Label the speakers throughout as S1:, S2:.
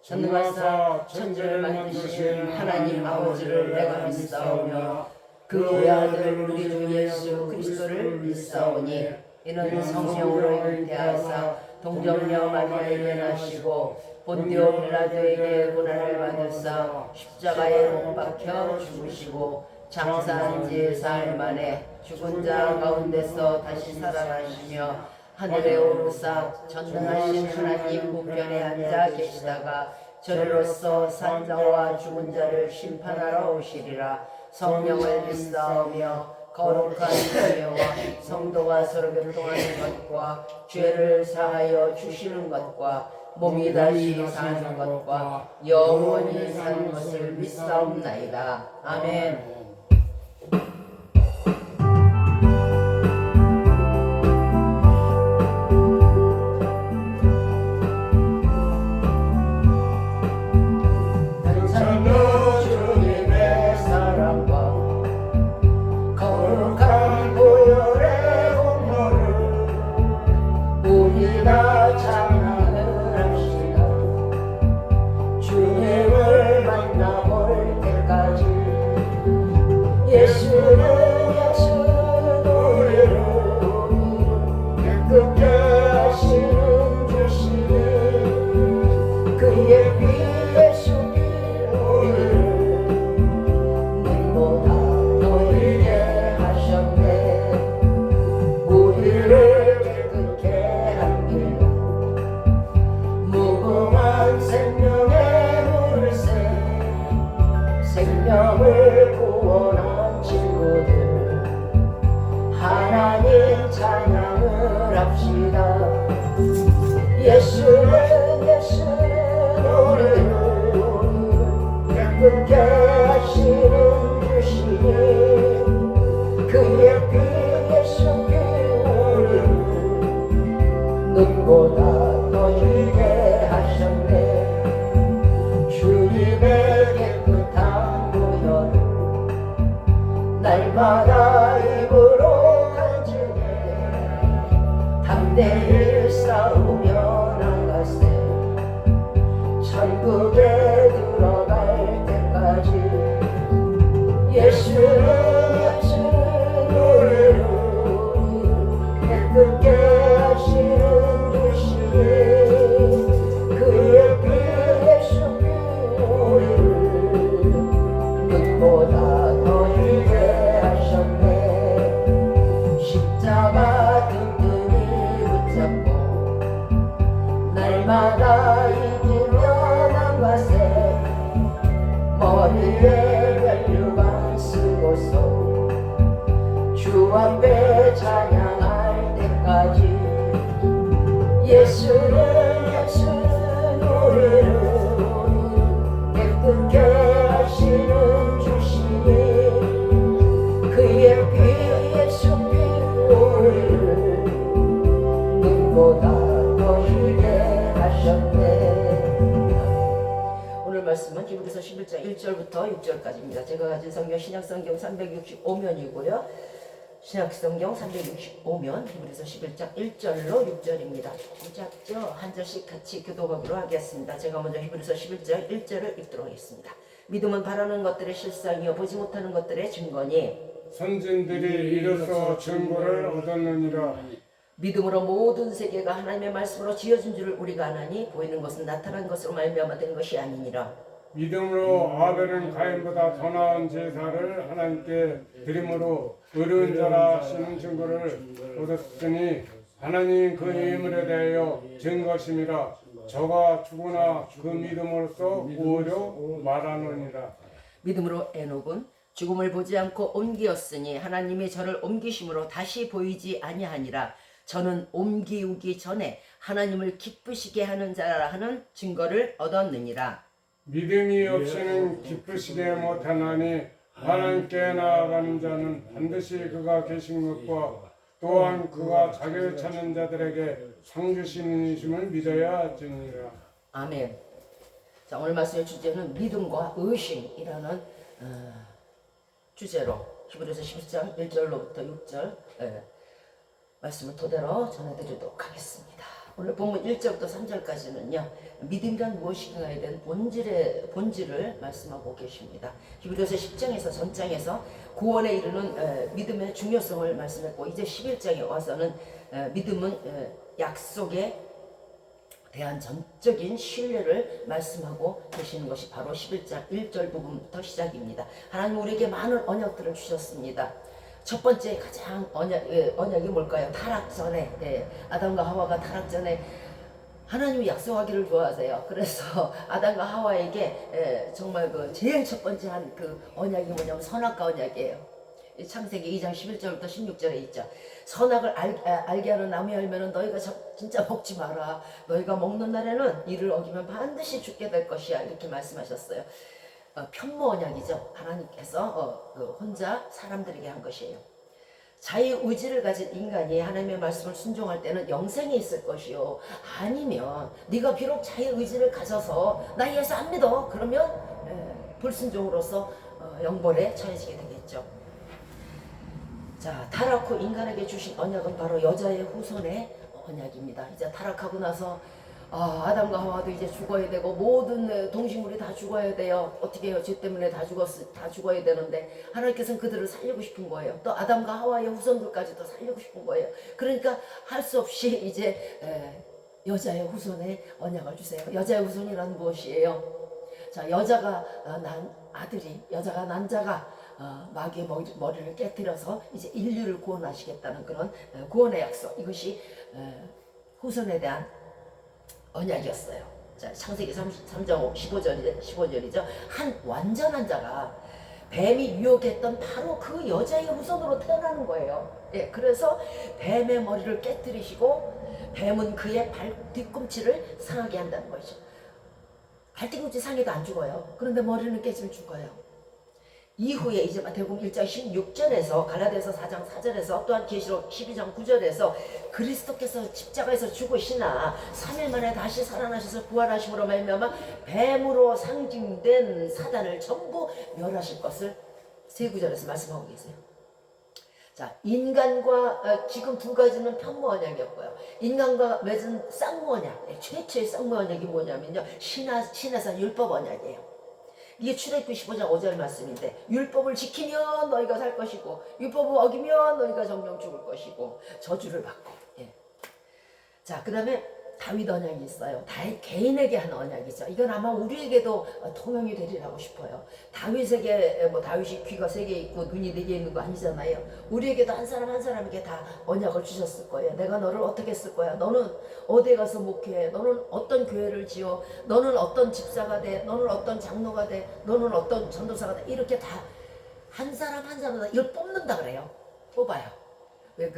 S1: 전능하사 천지를 만드신 하나님 아버지를 내가 믿사오며 그 외아들 우리 주 예수 그리스도를 믿사오니 이는 성령으로 잉태하사 동정녀 마리아에게 나시고 본디오 빌라도에게 고난을 받으사 십자가에 못 박혀 죽으시고 장사한 지 사흘 만에 죽은 자 가운데서 다시 살아나시며 하늘에 오르사 전능하신 하나님 우편에 앉아 계시다가 저리로서 산자와 죽은 자를 심판하러 오시리라. 성령을 믿사오며 거룩한 교회와 성도가 서로 교통하는 것과 죄를 사하여 주시는 것과 몸이 다시 사는 것과 영원히 사는 것을 믿사옵나이다. 아멘.
S2: 생명을 구원한 친구들 하나님 찬양을 합시다. 예수는 우리를 기쁘게 하시는 주시니 그의 피 예수 피 우리를 눈보다 더 희게 하셨네. 주님의 깨끗한 보혈 날마다 입으로 간증해 담대히 싸우며 나가세. 천국에 들어갈 때까지 예수는 우리를 깨끗게 하시는 주시니 그의 피 예수 피 우리를 눈보다 더 희게 하셨네. 십자가 든든히 붙잡고 날마다 이기며 나가세. 머리에 멜류관 쓰고서 주 앞에 찬양할 때까지 예수는 우리를 깨끗게 하시는 주시니 그의 피 예수 피 우리를 눈보다 더 희게 하셨네.
S1: 오늘 말씀은 히브리서 11장 1절부터 6절까지입니다. 제가 가진 성경 신약성경 365면이고요. 신약성경 365면 히브리서 11장 1절로 6절입니다. 작죠? 한 절씩 같이 교독하기로 하겠습니다. 제가 먼저 히브리서 11장 1절을 읽도록 하겠습니다. 믿음은 바라는 것들의 실상이요 보지 못하는 것들의 증거니
S3: 선진들이 이로써 증거를 얻었느니라.
S1: 믿음으로 모든 세계가 하나님의 말씀으로 지어진 줄을 우리가 아나니 보이는 것은 나타난 것으로 말미암아 된 것이 아니니라.
S3: 믿음으로 아벨은 가인보다 더 나은 제사를 하나님께 드림으로 의로운 자라 하시는 증거를 얻었으니 하나님 그 인물에 대하여 증거심이라. 저가 죽으나 그 믿음으로써 오히려 말하느니라.
S1: 믿음으로 에녹은 죽음을 보지 않고 옮기었으니 하나님이 저를 옮기심으로 다시 보이지 아니하니라. 저는 옮기우기 전에 하나님을 기쁘시게 하는 자라 하는 증거를 얻었느니라.
S3: 믿음이 없이는 기쁘시게 못하나니 하나님께 나아가는 자는 반드시 그가 계신 것과 또한 그가 자기를 찾는 자들에게 상 주시는 이심을 믿어야 하니라.
S1: 아멘. 자, 오늘 말씀의 주제는 믿음과 의심이라는 주제로 히브리서 11장 1절로부터 6절 말씀을 토대로 전해드리도록 하겠습니다. 오늘 본문 1절부터 3절까지는요. 믿음이란 무엇인가에 대한 본질을 말씀하고 계십니다. 히브리서 10장에서 전장에서 구원에 이르는 믿음의 중요성을 말씀했고 이제 11장에 와서는 믿음은 약속에 대한 전적인 신뢰를 말씀하고 계시는 것이 바로 11장 1절 부분부터 시작입니다. 하나님 우리에게 많은 언약들을 주셨습니다. 첫 번째 가장 언약이 뭘까요? 타락 전에 아담과 하와가 타락 전에 하나님이 약속하기를 좋아하세요. 그래서 아담과 하와에게 정말 그 제일 첫 번째 한 그 언약이 뭐냐면 선악과 언약이에요. 창세기 2장 11절부터 16절에 있죠. 선악을 알게 하는 나무 열매는 너희가 진짜 먹지 마라. 너희가 먹는 날에는 이를 어기면 반드시 죽게 될 것이야. 이렇게 말씀하셨어요. 편모 언약이죠. 하나님께서 혼자 사람들에게 한 것이에요. 자유의지를 가진 인간이 하나님의 말씀을 순종할 때는 영생이 있을 것이요. 아니면 네가 비록 자유의지를 가져서 나 예수 안 믿어. 그러면 불순종으로서 영벌에 처해지게 되겠죠. 자, 타락 후 인간에게 주신 언약은 바로 여자의 후손의 언약입니다. 이제 타락하고 나서 아담과 하와도 이제 죽어야 되고 모든 동식물이 다 죽어야 돼요. 어떻게 해요? 죄 때문에 다 죽어야 되는데 하나님께서는 그들을 살리고 싶은 거예요. 또 아담과 하와의 후손들까지도 살리고 싶은 거예요. 그러니까 할 수 없이 이제 여자의 후손의 언약을 주세요. 여자의 후손이란 무엇이에요? 자, 여자가 난 자가 마귀의 머리를 깨뜨려서 이제 인류를 구원하시겠다는 그런 구원의 약속. 이것이 후손에 대한 언약이었어요. 자, 창세기 33장 15절이죠. 한 완전한 자가 뱀이 유혹했던 바로 그 여자의 후손으로 태어나는 거예요. 예, 그래서 뱀의 머리를 깨뜨리시고 뱀은 그의 뒤꿈치를 상하게 한다는 거죠. 발뒤꿈치 상해도 안 죽어요. 그런데 머리는 깨지면 죽어요. 이후에 이제 마태복음 1장 16절에서 갈라디아서 4장 4절에서 또한 계시록 12장 9절에서 그리스도께서 십자가에서 죽으시나 3일 만에 다시 살아나셔서 부활하심으로 말미암아 뱀으로 상징된 사단을 전부 멸하실 것을 세 구절에서 말씀하고 계세요. 자, 인간과 지금 두 가지는 편모 언약이었고요. 인간과 맺은 쌍모 언약, 최초의 쌍모 언약이 뭐냐면요, 신에서 율법 언약이에요. 이게 출애굽기 15장 5절 말씀인데 율법을 지키면 너희가 살 것이고 율법을 어기면 너희가 정령 죽을 것이고 저주를 받고. 예. 자, 그 다음에 다윗 언약이 있어요. 다윗 개인에게 한 언약이죠. 이건 아마 우리에게도 통용이 되리라고 싶어요. 다윗에게 다윗이 귀가 3개 있고 눈이 4개 있는 거 아니잖아요. 우리에게도 한 사람 한 사람에게 다 언약을 주셨을 거예요. 내가 너를 어떻게 쓸 거야. 너는 어디에 가서 목회해. 너는 어떤 교회를 지어. 너는 어떤 집사가 돼. 너는 어떤 장로가 돼. 너는 어떤 전도사가 돼. 이렇게 다 한 사람 한 사람마다 이걸 뽑는다 그래요. 뽑아요. 왜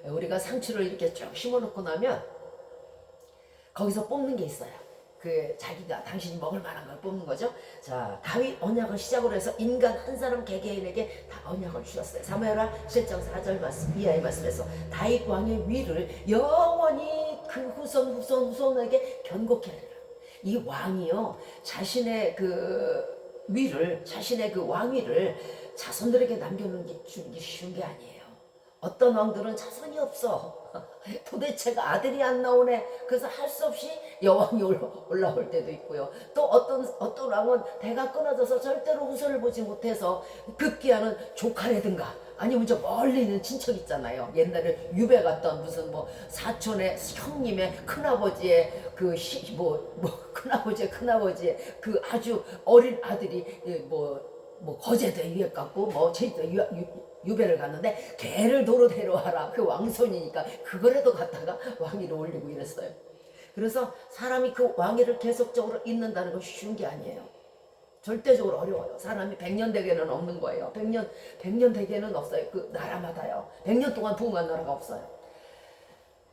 S1: 우리가 상추를 이렇게 쭉 심어놓고 나면 거기서 뽑는 게 있어요. 자기가 당신이 먹을 만한 걸 뽑는 거죠. 자, 다윗 언약을 시작으로 해서 인간 한 사람 개개인에게 다 언약을 주셨어요. 사무엘하 7장 4절 말씀 이하의 말씀에서 다윗 왕의 위를 영원히 그 후손에게 견고케 하리라. 이 왕이요, 자신의 자신의 왕위를 자손들에게 남겨놓는 게 주는 게 쉬운 게 아니에요. 어떤 왕들은 자손이 없어. 도대체가 아들이 안 나오네. 그래서 할 수 없이 여왕이 올라올 때도 있고요. 또 어떤 왕은 대가 끊어져서 절대로 후손을 보지 못해서 급기야는 조카라든가 아니면 저 멀리 있는 친척 있잖아요. 옛날에 유배 갔던 무슨 사촌의 형님의 큰아버지의 큰아버지의 그 아주 어린 아들이 거제도에 유학 갔고 제주도 유배를 갔는데 걔를 도로 데려와라. 그 왕손이니까 그거라도 갖다가 왕위를 올리고 이랬어요. 그래서 사람이 그 왕위를 계속적으로 잇는다는 건 쉬운 게 아니에요. 절대적으로 어려워요. 사람이 100년 대계는 없는 거예요. 100년 대계는 없어요. 그 나라마다요. 100년 동안 부흥한 나라가 없어요.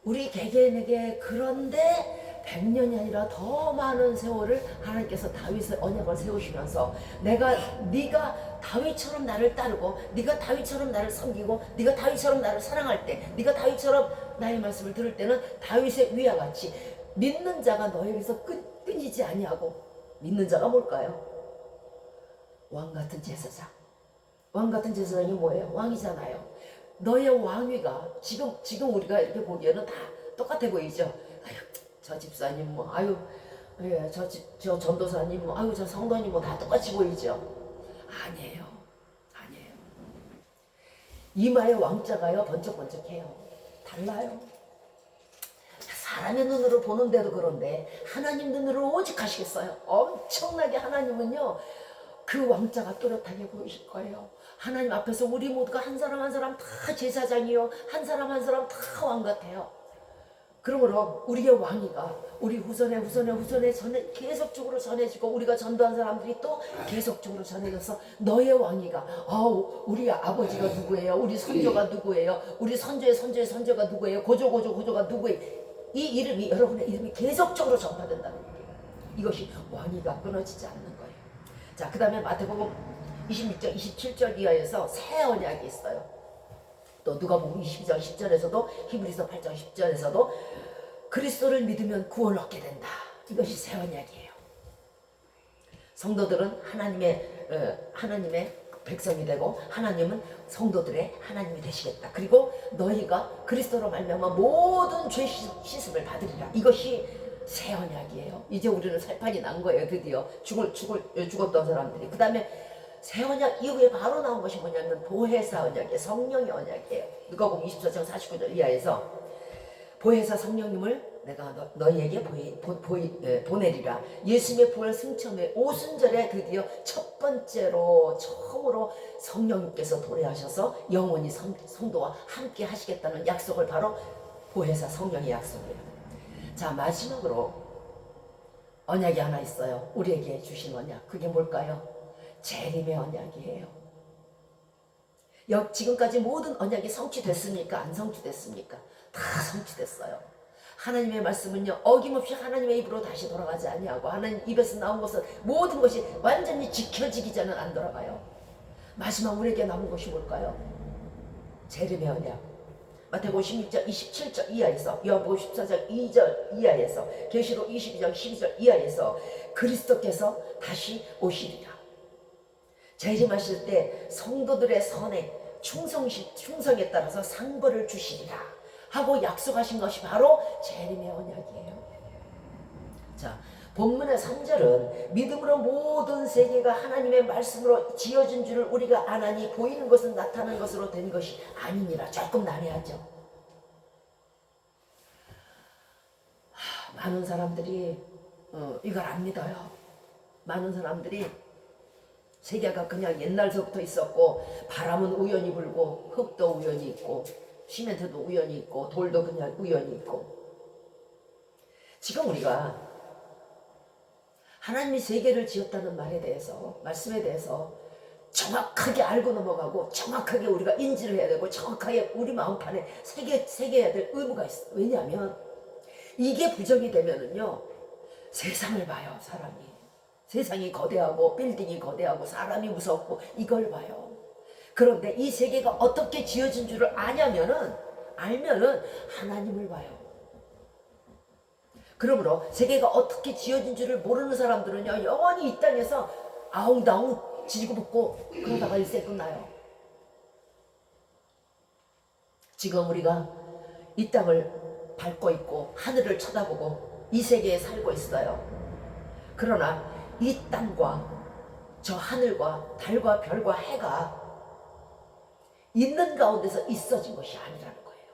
S1: 우리 개개인에게 그런데 100년이 아니라 더 많은 세월을 하나님께서 다윗의 언약을 세우시면서 네가 다윗처럼 나를 따르고 네가 다윗처럼 나를 섬기고 네가 다윗처럼 나를 사랑할 때 네가 다윗처럼 나의 말씀을 들을 때는 다윗의 위와 같이 믿는 자가 너에게서 끊이지 아니하고. 믿는 자가 뭘까요? 왕같은 제사장. 왕같은 제사장이 뭐예요? 왕이잖아요. 너의 왕위가 지금 우리가 이렇게 보기에는 다 똑같아 보이죠? 아유, 저 집사님 뭐 아유 예, 저 전도사님 뭐 아유 저 성도님 뭐 다 똑같이 보이죠? 아니에요. 아니에요. 이마에 왕자가요 번쩍번쩍해요. 달라요. 사람의 눈으로 보는데도 그런데 하나님 눈으로 오직 하시겠어요. 엄청나게 하나님은요 그 왕자가 또렷하게 보이실 거예요. 하나님 앞에서 우리 모두가 한 사람 한 사람 다 제사장이요, 한 사람 한 사람 다 왕 같아요. 그러므로 우리의 왕위가 우리 후손에 계속적으로 전해지고, 우리가 전도한 사람들이 또 계속적으로 전해져서 너의 왕위가 우리 아버지가 누구예요, 우리 선조가 누구예요, 우리 선조의 선조가 누구예요, 고조가 누구예요, 이 이름이, 여러분의 이름이 계속적으로 전파된다는 거예요. 이것이 왕위가 끊어지지 않는 거예요. 자, 그 다음에 마태복음 26장 27절 이하에서 새 언약이 있어요. 또 누가복음 22장 10절에서도 히브리서 8장 10절에서도 그리스도를 믿으면 구원을 얻게 된다. 이것이 새 언약이에요. 성도들은 하나님의 백성이 되고, 하나님은 성도들의 하나님이 되시겠다. 그리고 너희가 그리스도로 말미암아 모든 죄 씻음을 받으리라. 이것이 새 언약이에요. 이제 우리는 살판이 난 거예요. 드디어 죽었던 사람들이. 그 다음에 새 언약 이후에 바로 나온 것이 뭐냐면 보혜사 언약이에요. 성령의 언약이에요. 누가복음 24장 49절 이하에서 보혜사 성령님을 내가 너희에게 보내리라. 예수님의 부활 승천의 오순절에 드디어 첫 번째로 처음으로 성령님께서 도래하셔서 영원히 성도와 함께 하시겠다는 약속을 바로 보혜사 성령의 약속이에요. 자, 마지막으로 언약이 하나 있어요. 우리에게 주신 언약. 그게 뭘까요? 재림의 언약이에요. 지금까지 모든 언약이 성취됐습니까? 안 성취됐습니까? 다 성취됐어요. 하나님의 말씀은요 어김없이 하나님의 입으로 다시 돌아가지 아니하고, 하나님 입에서 나온 것은 모든 것이 완전히 지켜지기 전에는 안 돌아가요. 마지막 우리에게 남은 것이 뭘까요? 재림의 언약. 마태복음 16장 27절 이하에서, 요한복음 14장 2절 이하에서, 계시록 22장 12절 이하에서 그리스도께서 다시 오시리라. 재림하실 때 성도들의 선에 충성에 따라서 상벌을 주시리라 하고 약속하신 것이 바로 재림의 언약이에요. 자, 본문의 3절은 믿음으로 모든 세계가 하나님의 말씀으로 지어진 줄을 우리가 아나니 보이는 것은 나타난 것으로 된 것이 아니니라. 조금 난해하죠. 많은 사람들이 이걸 안 믿어요. 많은 사람들이 세계가 그냥 옛날서부터 있었고, 바람은 우연히 불고, 흙도 우연히 있고, 시멘트도 우연히 있고, 돌도 그냥 우연히 있고. 지금 우리가 하나님이 세계를 지었다는 말에 대해서, 말씀에 대해서 정확하게 알고 넘어가고, 정확하게 우리가 인지를 해야 되고, 정확하게 우리 마음판에 새겨야 될 의무가 있어요. 왜냐하면 이게 부정이 되면은요 세상을 봐요. 사람이. 세상이 거대하고 빌딩이 거대하고 사람이 무섭고 이걸 봐요. 그런데 이 세계가 어떻게 지어진 줄을 알면은 하나님을 봐요. 그러므로 세계가 어떻게 지어진 줄을 모르는 사람들은요 영원히 이 땅에서 아웅다웅 지지고 볶고 그러다가 일세 끝나요. 지금 우리가 이 땅을 밟고 있고 하늘을 쳐다보고 이 세계에 살고 있어요. 그러나 이 땅과 저 하늘과 달과 별과 해가 있는 가운데서 있어진 것이 아니라는 거예요.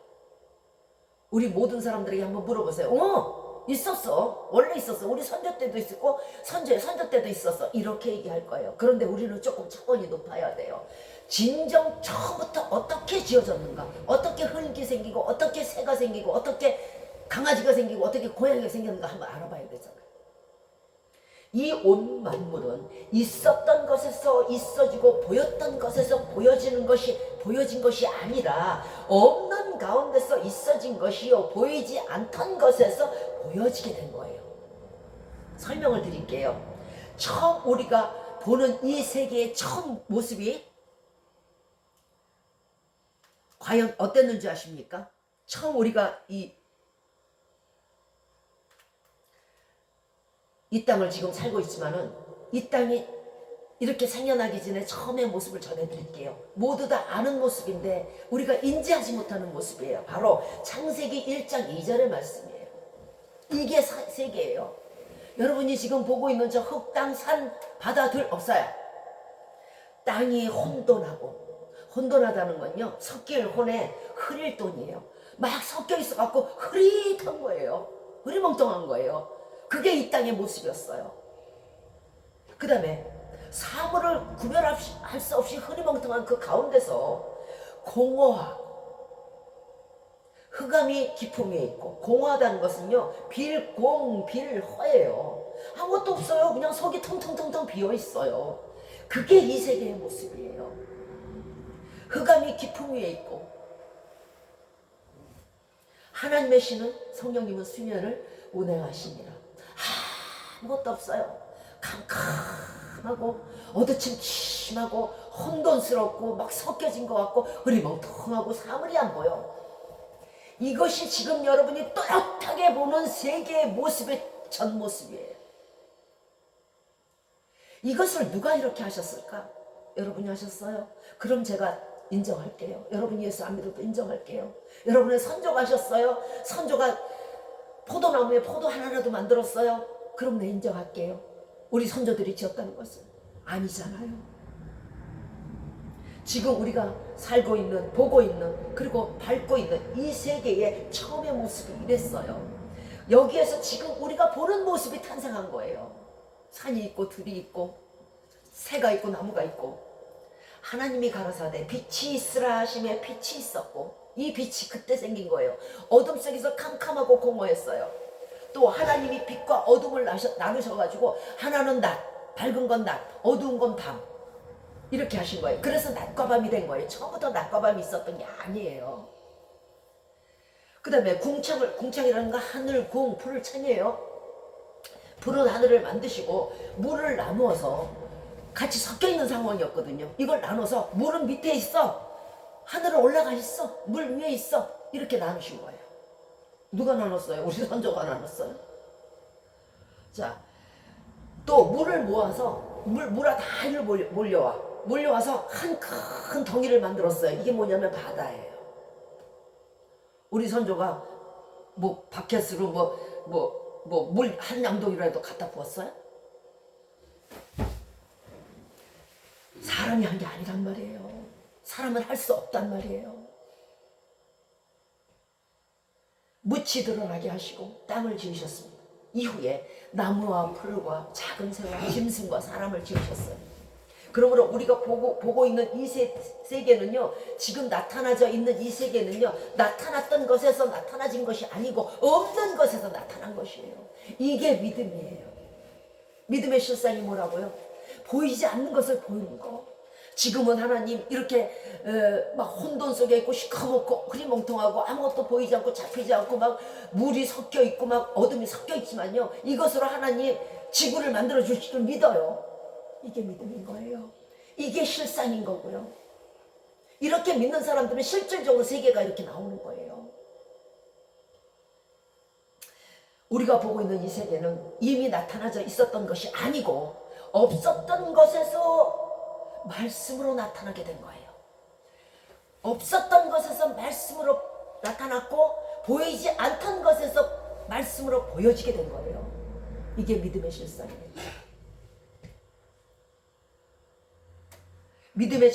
S1: 우리 모든 사람들에게 한번 물어보세요. 있었어. 원래 있었어. 우리 선조 때도 있었고 선조 때도 있었어. 이렇게 얘기할 거예요. 그런데 우리는 조금 차원이 높아야 돼요. 진정 처음부터 어떻게 지어졌는가, 어떻게 흙이 생기고, 어떻게 새가 생기고, 어떻게 강아지가 생기고, 어떻게 고양이가 생겼는가 한번 알아봐야 되잖아요. 이 온 만물은 있었던 것에서 있어지고 보였던 것에서 보여진 것이 아니라 없는 가운데서 있어진 것이요 보이지 않던 것에서 보여지게 된 거예요. 설명을 드릴게요. 처음 우리가 보는 이 세계의 처음 모습이 과연 어땠는지 아십니까? 처음 우리가 이 땅을 지금 살고 있지만은 이 땅이 이렇게 생겨나기 전에 처음의 모습을 전해드릴게요. 모두 다 아는 모습인데 우리가 인지하지 못하는 모습이에요. 바로 창세기 1장 2절의 말씀이에요. 이 이게 세계예요. 여러분이 지금 보고 있는 저 흙, 땅, 산, 바다들 없어요. 땅이 혼돈하다는 건요, 섞일 혼에 흐릴 돈이에요. 막 섞여 있어갖고 흐릿한 거예요. 흐리멍텅한 거예요. 그게 이 땅의 모습이었어요. 그 다음에 사물을 구별할 수 없이 흐리멍텅한 그 가운데서 공허와 흑암이 깊음 위에 있고, 공허하다는 것은요, 빌공빌허예요. 아무것도 없어요. 그냥 속이 텅텅텅텅 비어 있어요. 그게 이 세계의 모습이에요. 흑암이 깊음 위에 있고, 하나님의 신은, 성령님은 수면을 운행하십니다. 아무것도 없어요. 캄캄하고 어두침침하고 혼돈스럽고 막 섞여진 것 같고 흐리멍텅하고 사물이 안 보여. 이것이 지금 여러분이 또렷하게 보는 세계의 모습의 전 모습이에요. 이것을 누가 이렇게 하셨을까? 여러분이 하셨어요? 그럼 제가 인정할게요. 여러분이 예수 안 믿어도 인정할게요. 여러분의 선조가 하셨어요? 선조가 포도나무에 포도 하나라도 만들었어요? 그럼 내 인정할게요. 우리 선조들이 지었다는 것은 아니잖아요. 지금 우리가 살고 있는, 보고 있는, 그리고 밟고 있는 이 세계의 처음의 모습이 이랬어요. 여기에서 지금 우리가 보는 모습이 탄생한 거예요. 산이 있고 들이 있고 새가 있고 나무가 있고, 하나님이 가라사대 빛이 있으라 하심에 빛이 있었고, 이 빛이 그때 생긴 거예요. 어둠 속에서 캄캄하고 공허했어요. 또 하나님이 빛과 어둠을 나누셔가지고 하나는 낮, 밝은 건 낮, 어두운 건 밤, 이렇게 하신 거예요. 그래서 낮과 밤이 된 거예요. 처음부터 낮과 밤이 있었던 게 아니에요. 그 다음에 궁창이라는 건 하늘, 궁, 불을 창이에요. 불은 하늘을 만드시고 물을 나누어서 같이 섞여 있는 상황이었거든요. 이걸 나눠서 물은 밑에 있어, 하늘은 올라가 있어, 물 위에 있어, 이렇게 나누신 거예요. 누가 나눴어요? 우리 선조가 나눴어요. 자, 또 물을 모아서 물아 다 몰려와서 한 큰 덩이를 만들었어요. 이게 뭐냐면 바다예요. 우리 선조가 뭐 바켓으로 물 한 양동이라도 갖다 부었어요? 사람이 한 게 아니란 말이에요. 사람은 할 수 없단 말이에요. 묻이 드러나게 하시고 땅을 지으셨습니다. 이후에 나무와 풀과 작은 새와 짐승과 사람을 지으셨어요. 그러므로 우리가 보고 있는 이 세계는요, 지금 나타나져 있는 이 세계는요, 나타났던 것에서 나타나진 것이 아니고 없는 것에서 나타난 것이에요. 이게 믿음이에요. 믿음의 실상이 뭐라고요? 보이지 않는 것을 보이는 거. 지금은 하나님 이렇게 막 혼돈 속에 있고 시커멓고 흐리멍텅하고 아무것도 보이지 않고 잡히지 않고 막 물이 섞여 있고 막 어둠이 섞여 있지만요, 이것으로 하나님 지구를 만들어 주실 줄 믿어요. 이게 믿음인 거예요. 이게 실상인 거고요. 이렇게 믿는 사람들은 실질적으로 세계가 이렇게 나오는 거예요. 우리가 보고 있는 이 세계는 이미 나타나져 있었던 것이 아니고 없었던 것에서 말씀으로 나타나게 된 거예요. 없었던 것에서 말씀으로 나타났고 보이지 않던 것에서 말씀으로 보여지게 된 거예요. 이게 믿음의 실상이에요. 믿음의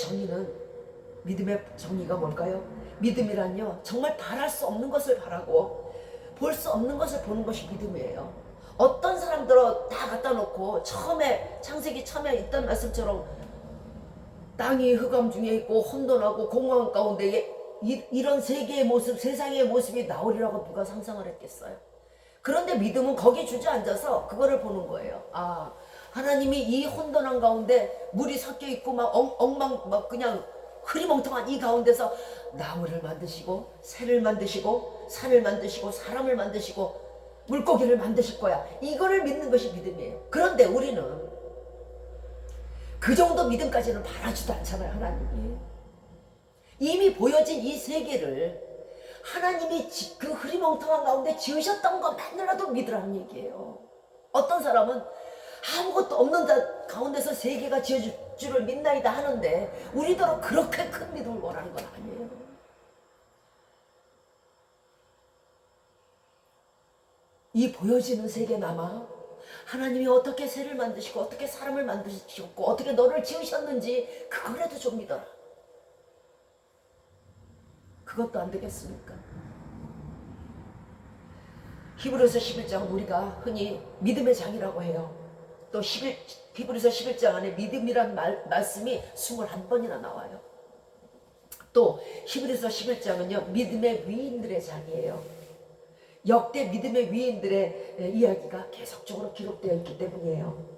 S1: 정의가 뭘까요? 믿음이란요, 정말 바랄 수 없는 것을 바라고 볼 수 없는 것을 보는 것이 믿음이에요. 어떤 사람들은 다 갖다 놓고 처음에 창세기 처음에 있던 말씀처럼 땅이 흑암 중에 있고 혼돈하고 공허한 가운데 이런 세계의 모습, 세상의 모습이 나오리라고 누가 상상을 했겠어요? 그런데 믿음은 거기에 주저앉아서 그거를 보는 거예요. 아, 하나님이 이 혼돈한 가운데 물이 섞여 있고 막 그냥 흐리멍텅한 이 가운데서 나무를 만드시고 새를 만드시고 산을 만드시고 사람을 만드시고 물고기를 만드실 거야. 이거를 믿는 것이 믿음이에요. 그런데 우리는 그 정도 믿음까지는 바라지도 않잖아요. 하나님이 이미 보여진 이 세계를 하나님이 그 흐리멍텅한 가운데 지으셨던 것만이라도 믿으라는 얘기예요. 어떤 사람은 아무것도 없는 가운데서 세계가 지어질 줄을 믿나이다 하는데 우리더러 그렇게 큰 믿음을 원하는 건 아니에요. 이 보여지는 세계 남아 하나님이 어떻게 새를 만드시고 어떻게 사람을 만드셨고 어떻게 너를 지으셨는지 그거라도 좀 믿어라. 그것도 안 되겠습니까? 히브리서 11장은 우리가 흔히 믿음의 장이라고 해요. 또 히브리서 11장 안에 믿음이란 말씀이 21번이나 나와요. 또 히브리서 11장은요 믿음의 위인들의 장이에요. 역대 믿음의 위인들의 이야기가 계속적으로 기록되어 있기 때문이에요.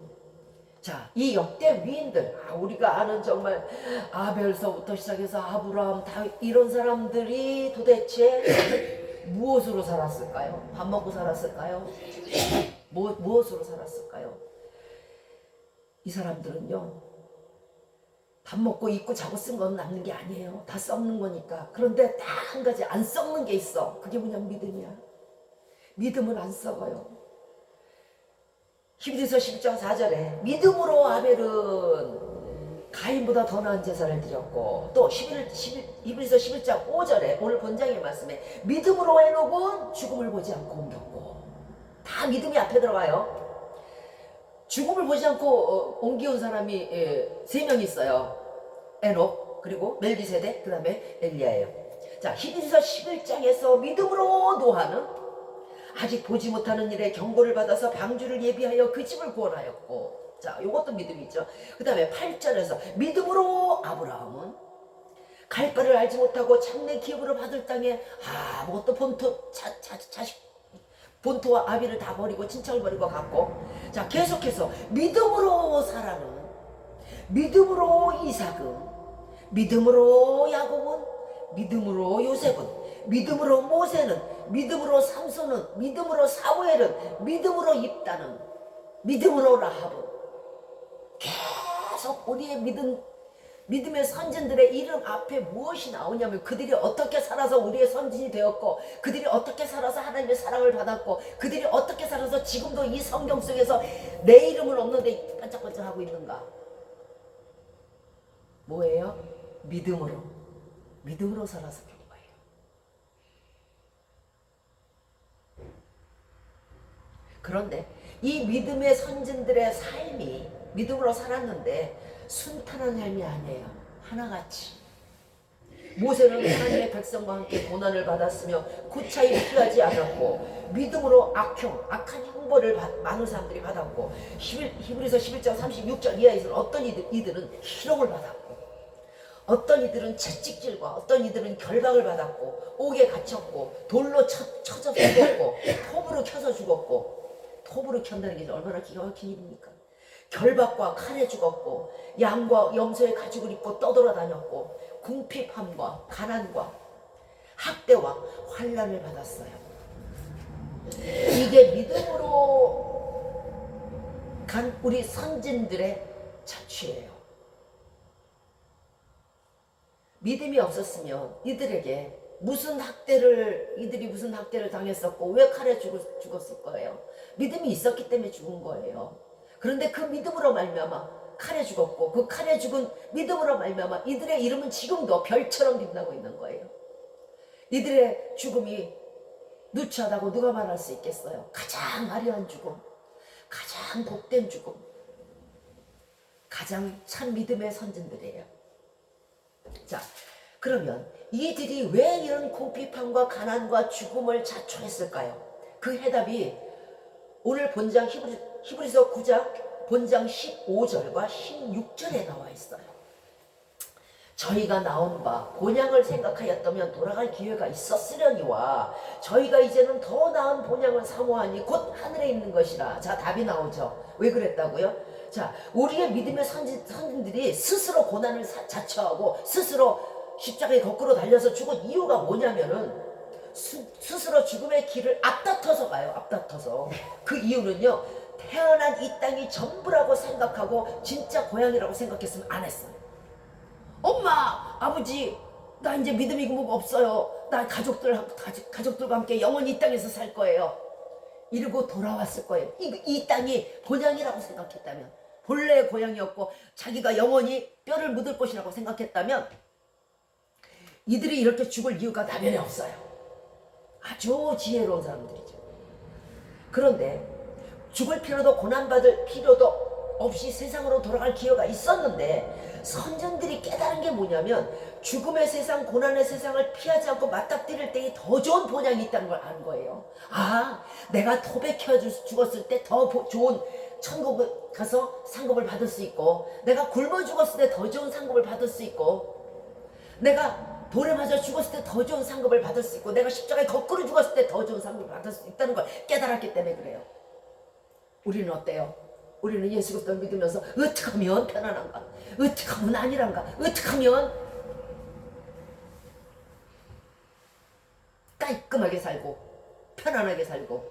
S1: 자, 이 역대 위인들, 우리가 아는 정말 아벨서부터 시작해서 아브라함, 다윗 이런 사람들이 도대체 무엇으로 살았을까요? 밥 먹고 살았을까요? 무엇으로 살았을까요? 이 사람들은요 밥 먹고 입고 자고 쓴 건 남는 게 아니에요. 다 썩는 거니까. 그런데 딱 한 가지 안 썩는 게 있어. 그게 뭐냐면 믿음이야. 믿음은 안 썩어요. 히브리서 11장 4절에 믿음으로 아벨은 가인보다 더 나은 제사를 드렸고, 또 히브리서 11장 5절에 오늘 본장의 말씀에 믿음으로 에녹은 죽음을 보지 않고 옮겼고, 다 믿음이 앞에 들어가요. 죽음을 보지 않고 옮겨온 사람이 3명 있어요. 에녹, 그리고 멜기세덱, 그 다음에 엘리야예요. 자, 히브리서 11장에서 믿음으로 노아는 아직 보지 못하는 일에 경고를 받아서 방주를 예비하여 그 집을 구원하였고, 자, 요것도 믿음이죠. 그 다음에 8절에서 믿음으로 아브라함은 갈 바를 알지 못하고 장래 기업으로 받을 땅에 아무것도 본토와 아비를 다 버리고 친척을 버리고 갔고, 자, 계속해서 믿음으로 사라는, 믿음으로 이삭은, 믿음으로 야곱은, 믿음으로 요셉은, 믿음으로 모세는, 믿음으로 삼손은, 믿음으로 사무엘은, 믿음으로 입다는, 믿음으로 라합은, 계속 우리의 믿음의 선진들의 이름 앞에 무엇이 나오냐면 그들이 어떻게 살아서 우리의 선진이 되었고, 그들이 어떻게 살아서 하나님의 사랑을 받았고, 그들이 어떻게 살아서 지금도 이 성경 속에서 내 이름은 없는데 반짝반짝하고 있는가. 뭐예요? 믿음으로 살아서 그런 거예요. 그런데 이 믿음의 선진들의 삶이 믿음으로 살았는데 순탄한 삶이 아니에요. 하나같이. 모세는 하나님의 백성과 함께 고난을 받았으며 구차히 피하지 않았고, 믿음으로 악한 형벌을 많은 사람들이 받았고, 히브리서 11장 36절 이하에서는 어떤 이들은 희롱을 받았고, 어떤 이들은 채찍질과 어떤 이들은 결박을 받았고, 옥에 갇혔고, 돌로 쳐져 죽었고, 톱으로 켜서 죽었고. 톱으로 켠다는 게 얼마나 기가 막힌 일입니까? 결박과 칼에 죽었고, 양과 염소의 가죽을 입고 떠돌아다녔고, 궁핍함과 가난과 학대와 환난을 받았어요. 이게 믿음으로 간 우리 선진들의 자취예요. 믿음이 없었으면 이들이 무슨 학대를 당했었고 왜 칼에 죽었을 거예요? 믿음이 있었기 때문에 죽은 거예요. 그런데 그 믿음으로 말미암아 칼에 죽었고, 그 칼에 죽은 믿음으로 말미암아 이들의 이름은 지금도 별처럼 빛나고 있는 거예요. 이들의 죽음이 누추하다고 누가 말할 수 있겠어요? 가장 화려한 죽음, 가장 복된 죽음, 가장 참 믿음의 선진들이에요. 자, 그러면 이들이 왜 이런 궁핍함과 가난과 죽음을 자초했을까요? 그 해답이 오늘 본장 히브리서 9장 본장 15절과 16절에 나와 있어요. 저희가 나온 바 본향을 생각하였다면 돌아갈 기회가 있었으려니와 저희가 이제는 더 나은 본향을 사모하니 곧 하늘에 있는 것이라. 자, 답이 나오죠. 왜 그랬다고요? 자, 우리의 믿음의 선진들이 스스로 고난을 자처하고 스스로 십자가에 거꾸로 달려서 죽은 이유가 뭐냐면은 스스로 죽음의 길을 앞다퉈서 가요. 앞다퉈서. 그 이유는요, 태어난 이 땅이 전부라고 생각하고 진짜 고향이라고 생각했으면 안 했어요. 엄마, 아버지, 나 이제 믿음이 뭐가 없어요. 나 가족들과 함께 영원히 이 땅에서 살 거예요. 이러고 돌아왔을 거예요. 이 땅이 본향이라고 생각했다면, 본래의 고향이었고 자기가 영원히 뼈를 묻을 곳이라고 생각했다면 이들이 이렇게 죽을 이유가 나변에 없어요. 아주 지혜로운 사람들이죠. 그런데 죽을 필요도 고난받을 필요도 없이 세상으로 돌아갈 기회가 있었는데 선전들이 깨달은 게 뭐냐면 죽음의 세상, 고난의 세상을 피하지 않고 맞닥뜨릴 때에 더 좋은 본향이 있다는 걸 아는 거예요. 아, 내가 토백혀 죽었을 때 더 좋은 천국에 가서 상급을 받을 수 있고, 내가 굶어 죽었을 때 더 좋은 상급을 받을 수 있고, 내가 돌에 맞아 죽었을 때 더 좋은 상급을 받을 수 있고, 내가 십자가에 거꾸로 죽었을 때 더 좋은 상급을 받을 수 있다는 걸 깨달았기 때문에 그래요. 우리는 어때요? 우리는 예수 그리스도를 믿으면서 어떻게 하면 편안한가? 어떻게 하면 아니란가? 어떻게 하면 깔끔하게 살고 편안하게 살고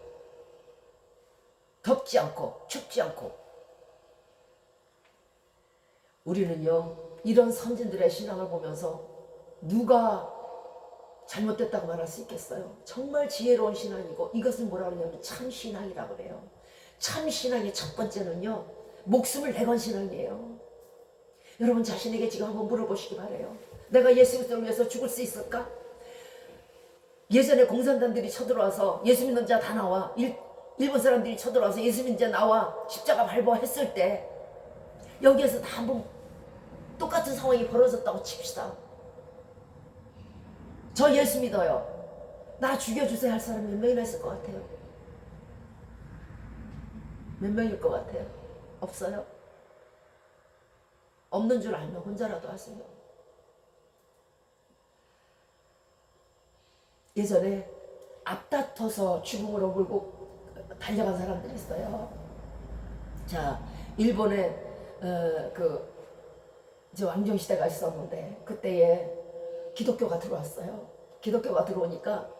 S1: 덥지 않고 춥지 않고. 우리는요 이런 선진들의 신앙을 보면서 누가 잘못됐다고 말할 수 있겠어요? 정말 지혜로운 신앙이고, 이것은 뭐라 그러냐면 참 신앙이라고 그래요. 참 신앙의 첫 번째는요 목숨을 내건 신앙이에요. 여러분 자신에게 지금 한번 물어보시기 바래요. 내가 예수 그리스도를 위해서 죽을 수 있을까? 예전에 공산당들이 쳐들어와서 예수 믿는 자 다 나와, 일본 사람들이 쳐들어와서 예수 믿는 자 나와 십자가 밟아 했을 때 여기에서 다 한번 똑같은 상황이 벌어졌다고 칩시다. 저 예수 믿어요, 나 죽여주세요 할 사람 몇 명이나 있을 것 같아요? 몇 명일 것 같아요? 없어요? 없는 줄 알면 혼자라도 하세요. 예전에 앞다퉈서 죽음으로 몰고 달려간 사람들이 있어요. 자, 일본에 이제 왕정 시대가 있었는데 그때에 기독교가 들어왔어요. 기독교가 들어오니까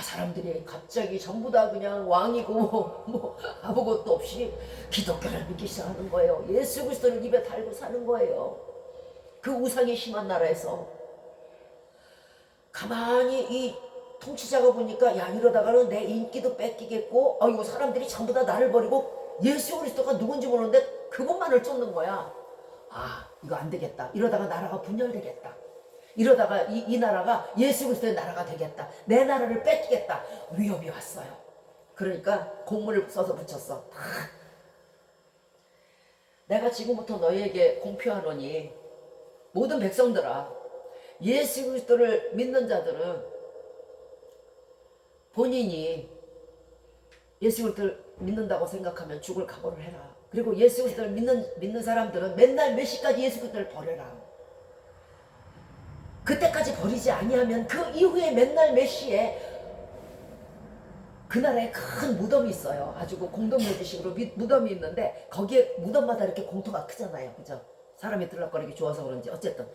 S1: 사람들이 갑자기 전부 다 그냥 왕이고 뭐 아무것도 없이 기독교를 믿기 시작하는 거예요. 예수 그리스도를 입에 달고 사는 거예요. 그 우상이 심한 나라에서. 가만히 이 통치자가 보니까 야, 이러다가는 내 인기도 뺏기겠고, 이거 사람들이 전부 다 나를 버리고 예수 그리스도가 누군지 모르는데 그것만을 쫓는 거야. 이거 안 되겠다. 이러다가 나라가 분열되겠다. 이러다가 이 나라가 예수 그리스도의 나라가 되겠다. 내 나라를 뺏기겠다. 위협이 왔어요. 그러니까 공문을 써서 붙였어. 내가 지금부터 너희에게 공표하노니 모든 백성들아, 예수 그리스도를 믿는 자들은 본인이 예수 그리스도를 믿는다고 생각하면 죽을 각오를 해라. 그리고 예수 그리스도를 믿는 사람들은 맨날 몇 시까지 예수 그리스도를 버려라. 그때까지 버리지 아니하면 그 이후에 맨날 몇 시에 그 나라에 큰 무덤이 있어요. 아주 그 공동묘지식으로 무덤이 있는데 거기에 무덤마다 이렇게 공터가 크잖아요. 그죠? 사람이 들락거리기 좋아서 그런지 어쨌든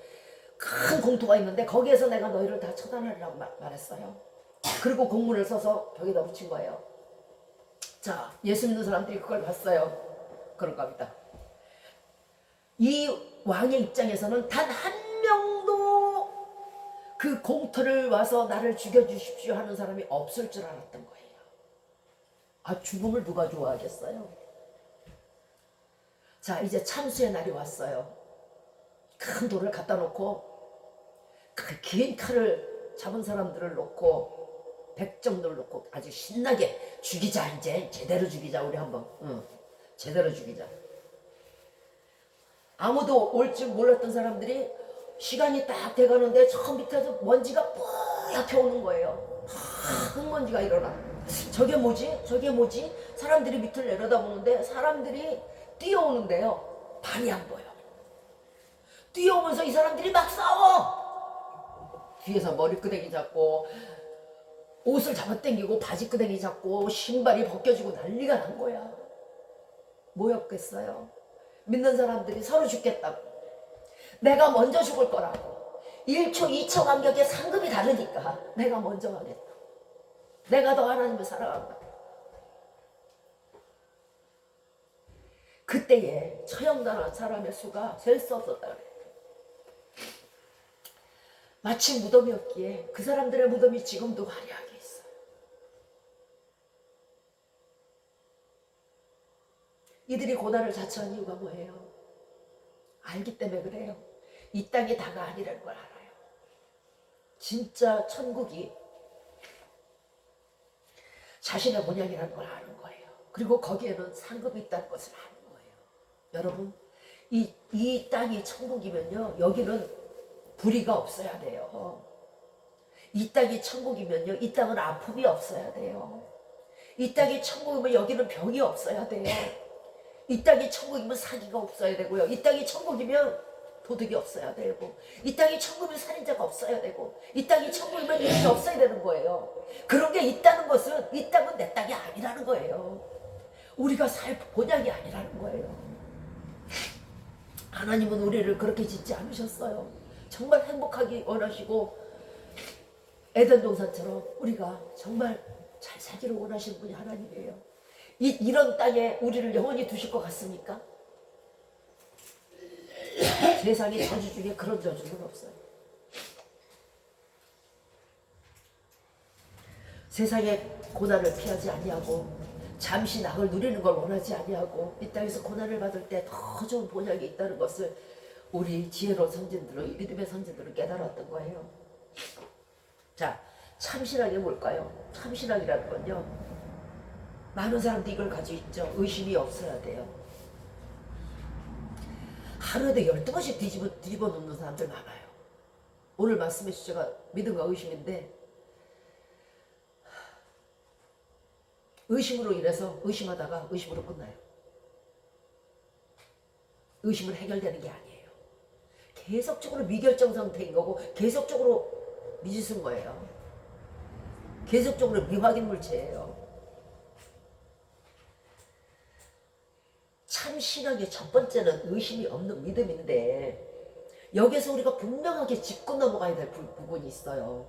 S1: 큰 공터가 있는데 거기에서 내가 너희를 다 처단하리라고 말했어요. 그리고 공문을 써서 벽에다 붙인 거예요. 자, 예수 믿는 사람들이 그걸 봤어요. 그런가 보다. 이 왕의 입장에서는 단 한 명도 그 공터를 와서 나를 죽여주십시오 하는 사람이 없을 줄 알았던 거예요. 죽음을 누가 좋아하겠어요? 자, 이제 참수의 날이 왔어요. 큰 돌을 갖다 놓고 그 긴 칼을 잡은 사람들을 놓고 백정들을 놓고 아주 신나게 죽이자. 이제 제대로 죽이자. 우리 한번 제대로 죽이자. 아무도 올 줄 몰랐던 사람들이 시간이 딱 돼가는데 저 밑에서 먼지가 뿌옇게 오는 거예요. 흙먼지가 일어나. 저게 뭐지? 저게 뭐지? 사람들이 밑을 내려다보는데 사람들이 뛰어오는데요, 발이 안 보여. 뛰어오면서 이 사람들이 막 싸워. 뒤에서 머리끄댕이 잡고 옷을 잡아당기고 바지끄댕이 잡고 신발이 벗겨지고 난리가 난 거야. 뭐였겠어요? 믿는 사람들이 서로 죽겠다고, 내가 먼저 죽을 거라고, 1초 2초 간격에 상급이 다르니까 내가 먼저 가겠다. 내가 더 하나님을 사랑한다. 그때에 처형당한 사람의 수가 셀 수 없었다 그래요. 마치 무덤이었기에 그 사람들의 무덤이 지금도 화려하게 있어요. 이들이 고난을 자처한 이유가 뭐예요? 알기 때문에 그래요. 이 땅이 다가 아니라는 걸 알아요. 진짜 천국이
S4: 자신의 본향이라는 걸 아는 거예요. 그리고 거기에는 상급이 있다는 것을 아는 거예요. 여러분, 이 땅이 천국이면요, 여기는 불의가 없어야 돼요. 이 땅이 천국이면요, 이 땅은 아픔이 없어야 돼요. 이 땅이 천국이면 여기는 병이 없어야 돼요. 이 땅이 천국이면 사기가 없어야 되고요. 이 땅이 천국이면 도둑이 없어야 되고, 이 땅이 천국이면 살인자가 없어야 되고, 이 땅이 천국이면 일이 없어야 되는 거예요. 그런 게 있다는 것은 이 땅은 내 땅이 아니라는 거예요. 우리가 살 본향이 아니라는 거예요. 하나님은 우리를 그렇게 짓지 않으셨어요. 정말 행복하기 원하시고 에덴 동산처럼 우리가 정말 잘 살기를 원하시는 분이 하나님이에요. 이런 땅에 우리를 영원히 두실 것 같습니까? 세상의 저주 중에 그런 저주는 없어요. 세상의 고난을 피하지 아니하고 잠시 낙을 누리는 걸 원하지 아니하고 이 땅에서 고난을 받을 때 더 좋은 본향이 있다는 것을 우리 지혜로운 선진들은, 믿음의 선진들은 깨달았던 거예요. 자, 참신하게 뭘까요? 참신하기라는 건요, 많은 사람들이 이걸 가지고 있죠. 의심이 없어야 돼요. 하루에도 12번씩 뒤집어 놓는 사람들 많아요. 오늘 말씀의 주제가 믿음과 의심인데, 의심으로 인해서 의심하다가 의심으로 끝나요. 의심은 해결되는 게 아니에요. 계속적으로 미결정 상태인 거고 계속적으로 미지수인 거예요. 계속적으로 미확인 물체예요. 참 신앙의 첫 번째는 의심이 없는 믿음인데, 여기서 우리가 분명하게 짚고 넘어가야 될 부분이 있어요.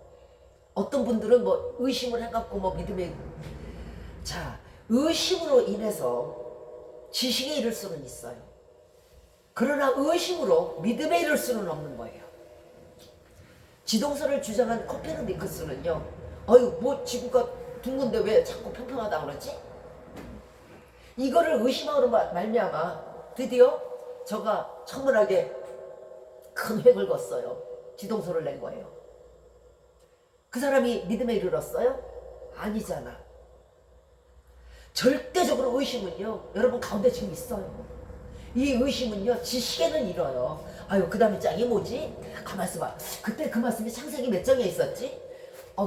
S4: 어떤 분들은 뭐 의심을 해갖고 뭐 믿음에, 자, 의심으로 인해서 지식에 이를 수는 있어요. 그러나 의심으로 믿음에 이를 수는 없는 거예요. 지동설을 주장한 코페르니쿠스는요, 어휴, 뭐 지구가 둥근데 왜 자꾸 평평하다 그러지? 이거를 의심하고 말미암아 드디어 저가 천문학에 큰 획을 걷어요. 지동설을 낸 거예요. 그 사람이 믿음에 이르렀어요? 아니잖아. 절대적으로 의심은요, 여러분 가운데 지금 있어요. 이 의심은요, 지식에는 이뤄요. 아유, 그 다음에 짱이 뭐지? 가만있어 봐. 그때 그 말씀이 창세기 몇 장에 있었지?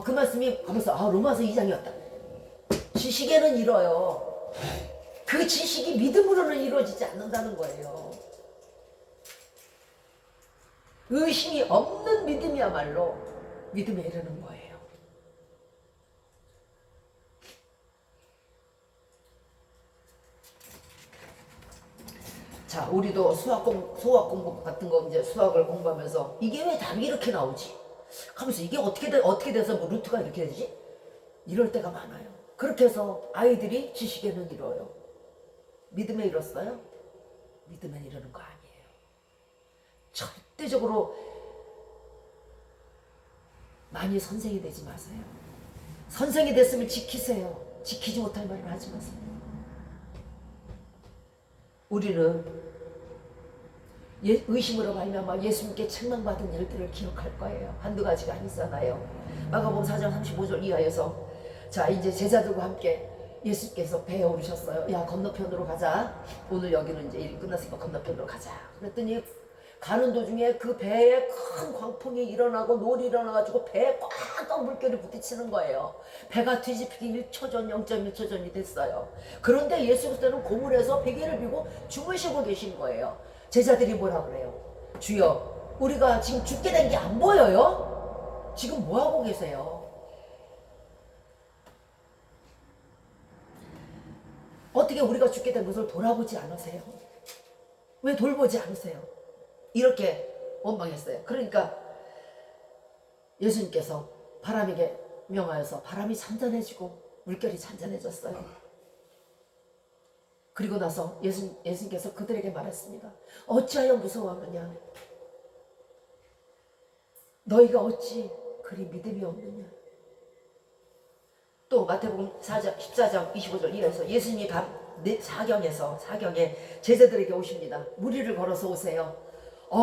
S4: 그 말씀이 가만있어. 로마서 2장이었다. 지식에는 이뤄요. 그 지식이 믿음으로는 이루어지지 않는다는 거예요. 의심이 없는 믿음이야말로 믿음에 이르는 거예요. 자, 우리도 수학 공부 같은 거 이제 수학을 공부하면서 이게 왜 답이 이렇게 나오지? 하면서 이게 어떻게 돼서 뭐 루트가 이렇게 되지? 이럴 때가 많아요. 그렇게 해서 아이들이 지식에는 이뤄요. 믿음에 이뤘어요? 믿음에 이르는 거 아니에요. 절대적으로 많이 선생이 되지 마세요. 선생이 됐으면 지키세요. 지키지 못할 말은 하지 마세요. 우리는 의심으로 말미암아 예수님께 책망받은 일들을 기억할 거예요. 한두 가지가 아니잖아요. 마가복음 4장 35절 이하에서, 자, 이제 제자들과 함께 예수께서 배에 오르셨어요. 야, 건너편으로 가자. 오늘 여기는 이제 일이 끝났으니까 건너편으로 가자. 그랬더니 가는 도중에 그 배에 큰 광풍이 일어나고 놀이 일어나가지고 배에 꽉꽉 물결이 부딪히는 거예요. 배가 뒤집히기 1초 전, 0.1초 전이 됐어요. 그런데 예수께서는 고물에서 베개를 비고 주무시고 계신 거예요. 제자들이 뭐라 그래요? 주여, 우리가 지금 죽게 된 게 안 보여요? 지금 뭐 하고 계세요? 어떻게 우리가 죽게 된 것을 돌아보지 않으세요? 왜 돌보지 않으세요? 이렇게 원망했어요. 그러니까 예수님께서 바람에게 명하여서 바람이 잔잔해지고 물결이 잔잔해졌어요. 그리고 나서 예수님께서 그들에게 말했습니다. 어찌하여 무서워하느냐? 너희가 어찌 그리 믿음이 없느냐? 또 마태복음 14장 25절 이하에서 예수님이 밤 사경에 제자들에게 오십니다. 무리를 걸어서 오세요.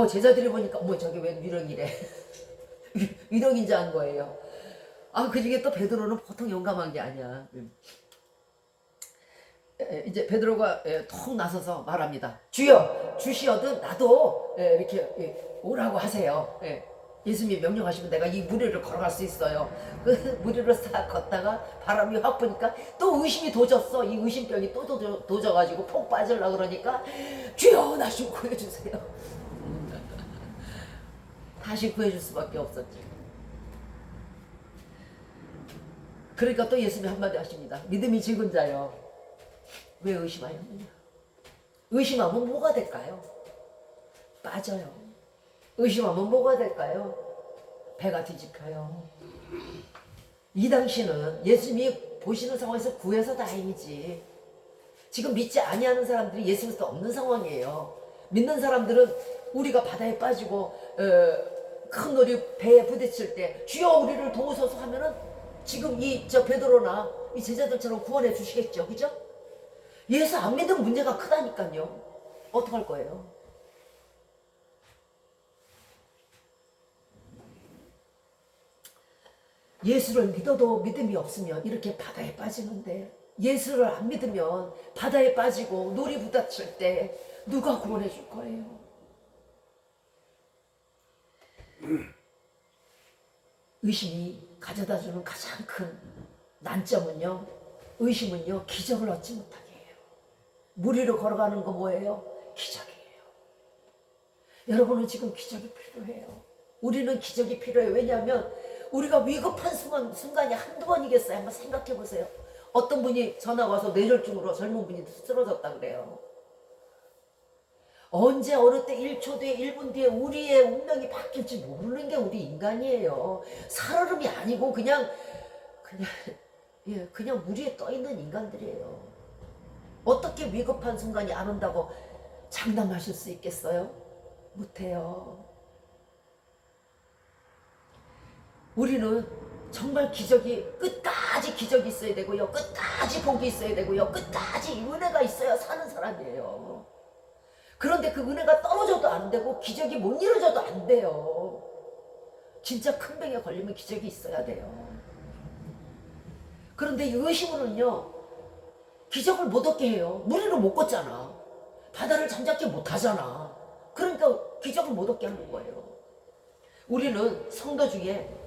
S4: 제자들이 보니까 어머, 저게 왜 위령이래. 위령인 줄 안 거예요. 그 중에 또 베드로는 보통 용감한 게 아니야. 이제 베드로가 통 나서서 말합니다. 주여 주시어든 나도 이렇게 오라고 하세요. 예수님이 명령하시면 내가 이 무리를 걸어갈 수 있어요. 그 무리를 싹 걷다가 바람이 확 부니까 또 의심이 도졌어. 이 의심병이 또 도져가지고 폭 빠지려고 그러니까 주여 나 좀 구해주세요. 다시 구해줄 수밖에 없었지. 그러니까 또 예수님이 한마디 하십니다. 믿음이 적은 자여 왜 의심하였느냐. 의심하면 뭐가 될까요? 빠져요. 의심하면 뭐가 될까요? 배가 뒤집혀요. 이 당시는 예수님이 보시는 상황에서 구해서 다행이지. 지금 믿지 아니하는 사람들이 예수님도 없는 상황이에요. 믿는 사람들은 우리가 바다에 빠지고 큰 놀이 배에 부딪힐 때 주여 우리를 도우소서 하면은 지금 저 베드로나 이 제자들처럼 구원해 주시겠죠, 그죠? 예수 안 믿으면 문제가 크다니까요. 어떡할 거예요? 예수를 믿어도 믿음이 없으면 이렇게 바다에 빠지는데, 예수를 안 믿으면 바다에 빠지고 놀이 부딪힐 때 누가 구원해 줄 거예요? 의심이 가져다 주는 가장 큰 난점은요, 의심은요, 기적을 얻지 못하게 해요. 무리로 걸어가는 거 뭐예요? 기적이에요. 여러분은 지금 기적이 필요해요. 우리는 기적이 필요해요. 왜냐하면 우리가 위급한 순간이 한두 번이겠어요? 한번 생각해 보세요. 어떤 분이 전화 와서 뇌졸중으로 젊은 분이 쓰러졌다 그래요. 언제 어느 때 1초 뒤에 1분 뒤에 우리의 운명이 바뀔지 모르는 게 우리 인간이에요. 살얼음이 아니고 그냥 물 위에 떠 있는 인간들이에요. 어떻게 위급한 순간이 안 온다고 장담하실 수 있겠어요? 못해요. 우리는 정말 끝까지 기적이 있어야 되고요. 끝까지 복이 있어야 되고요. 끝까지 은혜가 있어야 사는 사람이에요. 그런데 그 은혜가 떨어져도 안 되고 기적이 못 이루어져도 안 돼요. 진짜 큰 병에 걸리면 기적이 있어야 돼요. 그런데 이 의심으로는요, 기적을 못 얻게 해요. 무리를 못 걷잖아. 바다를 잠잡지 못하잖아. 그러니까 기적을 못 얻게 하는 거예요. 우리는 성도 중에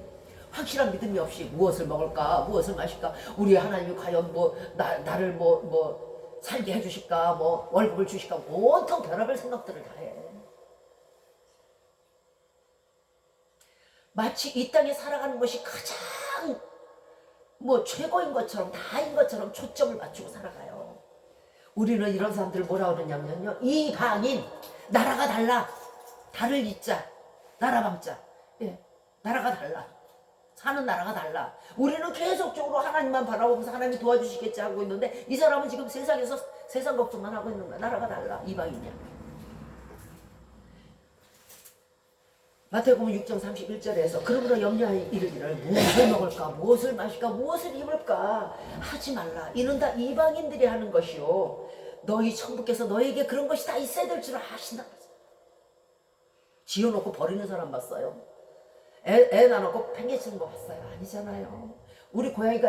S4: 확실한 믿음이 없이 무엇을 먹을까, 무엇을 마실까, 우리 하나님이 과연 나를 살게 해주실까, 월급을 주실까, 온통 별의별 생각들을 다 해. 마치 이 땅에 살아가는 것이 가장 최고인 것처럼, 다인 것처럼 초점을 맞추고 살아가요. 우리는 이런 사람들을 뭐라 그러냐면요, 이방인, 나라가 달라. 달을 잊자, 나라 방자. 나라가 달라. 사는 나라가 달라. 우리는 계속적으로 하나님만 바라보면서 하나님이 도와주시겠지 하고 있는데, 이 사람은 지금 세상에서 세상 걱정만 하고 있는 거야. 나라가 달라. 이방인이야. 마태복음 6장 31절에서 그러므로 염려하여 이르기를 무엇을 먹을까, 무엇을 마실까, 무엇을 입을까 하지 말라. 이는 다 이방인들이 하는 것이요, 너희 천부께서 너에게 그런 것이 다 있어야 될 줄 아신다. 지어놓고 버리는 사람 봤어요? 애 낳아놓고 팽개치는 거 봤어요? 아니잖아요. 우리 고양이가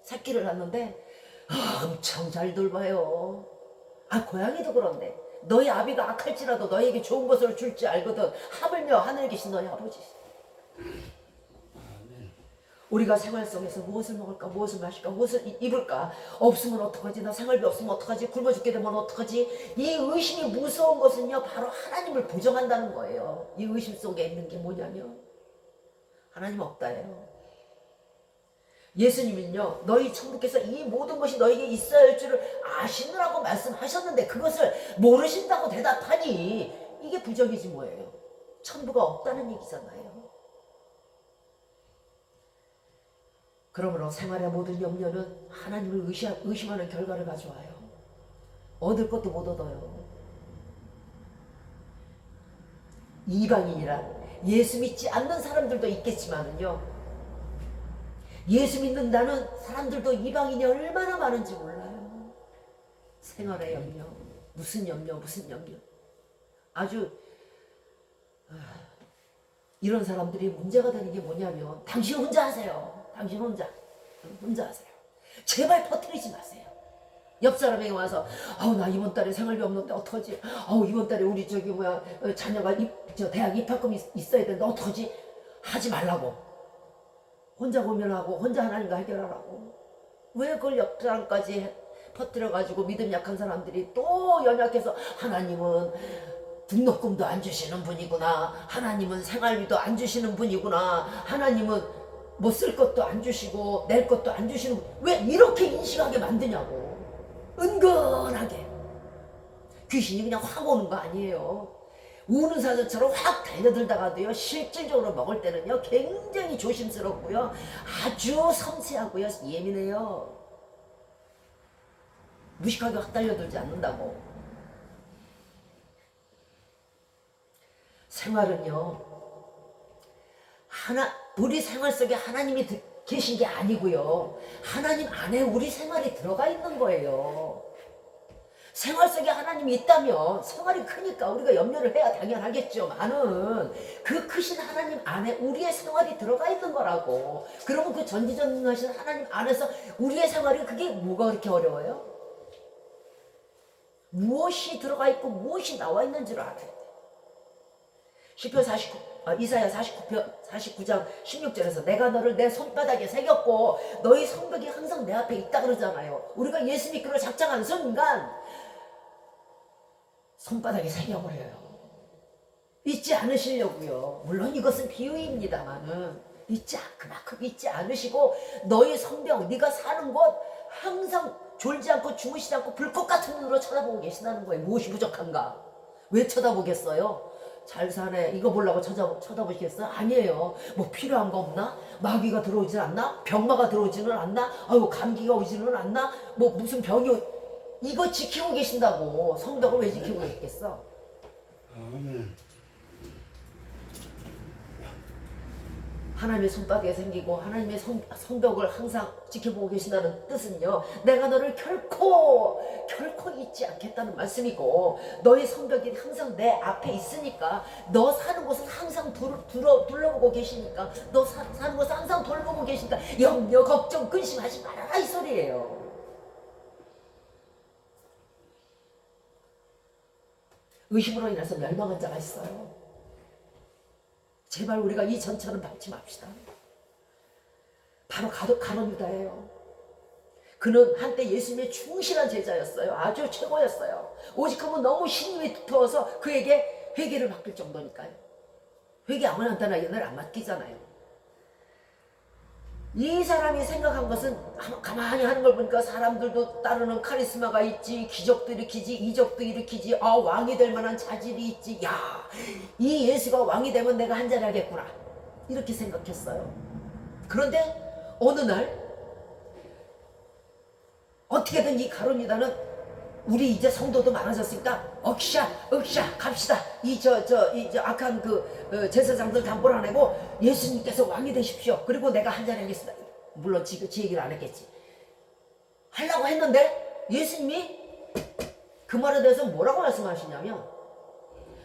S4: 새끼를 낳는데 엄청 잘 돌봐요. 고양이도 그런데 너희 아비가 악할지라도 너에게 좋은 것을 줄지 알거든. 하물며 하늘에 계신 너희 아버지. 우리가 생활 속에서 무엇을 먹을까, 무엇을 마실까, 무엇을 입을까, 없으면 어떡하지, 나 생활비 없으면 어떡하지, 굶어 죽게 되면 어떡하지, 이 의심이 무서운 것은요, 바로 하나님을 부정한다는 거예요. 이 의심 속에 있는 게 뭐냐면 하나님 없다예요. 예수님은요, 너희 천부께서 이 모든 것이 너에게 있어야 할 줄을 아시느라고 말씀하셨는데 그것을 모르신다고 대답하니 이게 부정이지 뭐예요. 천부가 없다는 얘기잖아요. 그러므로 생활의 모든 염려는 하나님을 의심하는 결과를 가져와요. 얻을 것도 못 얻어요. 이방인이란 예수 믿지 않는 사람들도 있겠지만은요, 예수 믿는다는 사람들도 이방인이 얼마나 많은지 몰라요. 생활의 염려, 무슨 염려. 아주 이런 사람들이 문제가 되는 게 뭐냐면 당신 혼자 하세요. 당신 혼자 하세요. 제발 퍼뜨리지 마세요. 옆 사람에게 와서 아우 나 이번 달에 생활비 없는데 어떡하지? 아우 이번 달에 우리 저기 뭐야 자녀가 대학 입학금 있어야 되는데 어떡하지? 하지 말라고. 혼자 고민하고 혼자 하나님과 해결하라고. 왜 그걸 옆 사람까지 퍼뜨려가지고 믿음 약한 사람들이 또 연약해서 하나님은 등록금도 안 주시는 분이구나. 하나님은 생활비도 안 주시는 분이구나. 하나님은 뭐 쓸 것도 안 주시고 낼 것도 안 주시는 분. 왜 이렇게 인식하게 만드냐고. 은근하게. 귀신이 그냥 확 오는 거 아니에요. 우는 사자처럼 확 달려들다가도요 실질적으로 먹을 때는요 굉장히 조심스럽고요 아주 섬세하고요 예민해요. 무식하게 확 달려들지 않는다고. 생활은요 우리 생활 속에 하나님이 계신 게 아니고요 하나님 안에 우리 생활이 들어가 있는 거예요. 생활 속에 하나님이 있다면 생활이 크니까 우리가 염려를 해야 당연하겠지만은 그 크신 하나님 안에 우리의 생활이 들어가 있는 거라고. 그러면 그 전지전능하신 하나님 안에서 우리의 생활이 그게 뭐가 그렇게 어려워요? 무엇이 들어가 있고 무엇이 나와 있는 줄 알아야 돼. 이사야 49장 16절에서 내가 너를 내 손바닥에 새겼고 너희 성벽이 항상 내 앞에 있다 그러잖아요. 우리가 예수 믿기로 작정한 순간 손바닥에 새겨버려요. 잊지 않으시려고요. 물론 이것은 비유입니다만은 그만큼 잊지 않으시고 너희 성벽 네가 사는 곳 항상 졸지 않고 주무시지 않고 불꽃 같은 눈으로 쳐다보고 계시다는 거예요. 무엇이 부족한가? 왜 쳐다보겠어요? 잘 사네 이거 보려고 쳐다보시겠어요? 아니에요. 뭐 필요한 거 없나? 마귀가 들어오진 않나? 병마가 들어오지는 않나? 아유 감기가 오지는 않나? 뭐 무슨 병이 이거 지키고 계신다고. 성벽을 왜 지키고 계시겠어? 하나님의 손바닥에 생기고 하나님의 성벽을 항상 지켜보고 계신다는 뜻은요 내가 너를 결코 잊지 않겠다는 말씀이고 너의 성벽이 항상 내 앞에 있으니까 너 사는 곳은 항상 둘러보고 계시니까 너 사는 곳은 항상 돌보고 계시니까 염려 걱정 근심하지 말아라 이 소리예요. 의심으로 인해서 멸망한 자가 있어요. 제발 우리가 이 전처럼 밟지 맙시다. 바로 가룟 유다예요. 그는 한때 예수님의 충실한 제자였어요. 아주 최고였어요. 오직 그분 너무 신임이 두터워서 그에게 회개를 맡길 정도니까요. 회개 아무한테나 옛날에 안 맡기잖아요. 이 사람이 생각한 것은 가만히 하는 걸 보니까 사람들도 따르는 카리스마가 있지, 기적도 일으키지, 이적도 일으키지, 왕이 될 만한 자질이 있지. 이 예수가 왕이 되면 내가 한 자리 하겠구나. 이렇게 생각했어요. 그런데 어느 날 어떻게든 이 가룟 유다는 우리 이제 성도도 많아졌으니까 억샤 갑시다. 이 악한 제사장들 다 몰아내고 예수님께서 왕이 되십시오. 그리고 내가 한 자리 하겠습니다. 물론 지 얘기를 안 했겠지. 하려고 했는데 예수님이 그 말에 대해서 뭐라고 말씀하시냐면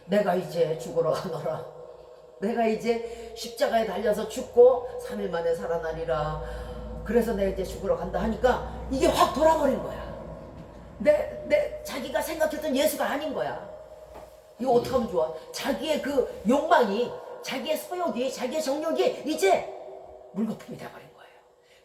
S4: 내가 이제 죽으러 가노라. 내가 이제 십자가에 달려서 죽고 3일 만에 살아나리라. 그래서 내가 이제 죽으러 간다 하니까 이게 확 돌아버린 거야. 자기가 생각했던 예수가 아닌 거야. 이거 어떻게 하면 좋아? 자기의 그 욕망이, 자기의 소욕이, 자기의 정욕이 이제 물거품이 돼버린 거예요.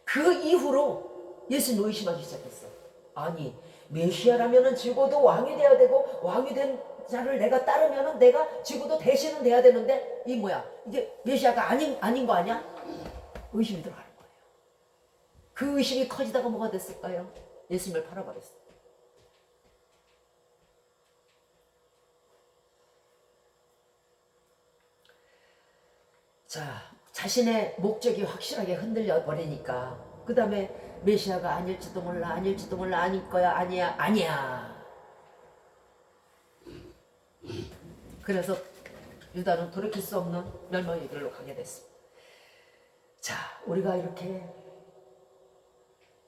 S4: 그 이후로 예수님 의심하기 시작했어. 아니, 메시아라면은 죽어도 왕이 돼야 되고, 왕이 된 자를 내가 따르면은 내가 죽어도 대신은 돼야 되는데, 이게 메시아가 아닌 거 아니야? 의심이 들어가는 거예요. 그 의심이 커지다가 뭐가 됐을까요? 예수님을 팔아버렸어. 자, 자신의 목적이 확실하게 흔들려 버리니까 그 다음에 메시아가 아닐지도 몰라 아닐 거야 아니야. 그래서 유다는 돌이킬 수 없는 멸망의 길로 가게 됐습니다. 자, 우리가 이렇게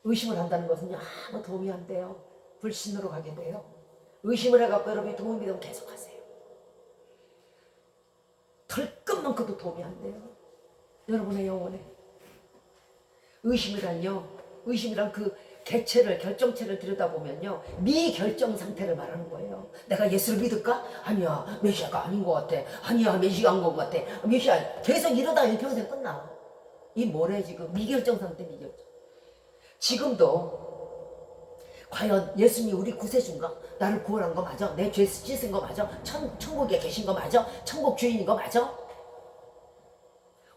S4: 의심을 한다는 것은 아무 도움이 안 돼요. 불신으로 가게 돼요. 의심을 해갖고 여러분이 도움이 되면 계속하세요. 털끝만큼도 도움이 안 돼요. 여러분의 영혼에 의심이란 그 객체를 결정체를 들여다보면요 미결정 상태를 말하는 거예요. 내가 예수를 믿을까? 아니야 메시아가 아닌 것 같아. 아니야 메시아인 것 같아. 메시아 계속 이러다 일평생 끝나. 이 뭐래 지금 미결정 상태 미결정. 지금도 과연 예수님이 우리 구세주인가? 나를 구원한 거 맞아? 내 죄 씻은 거 맞아? 천국에 계신 거 맞아? 천국 주인인 거 맞아?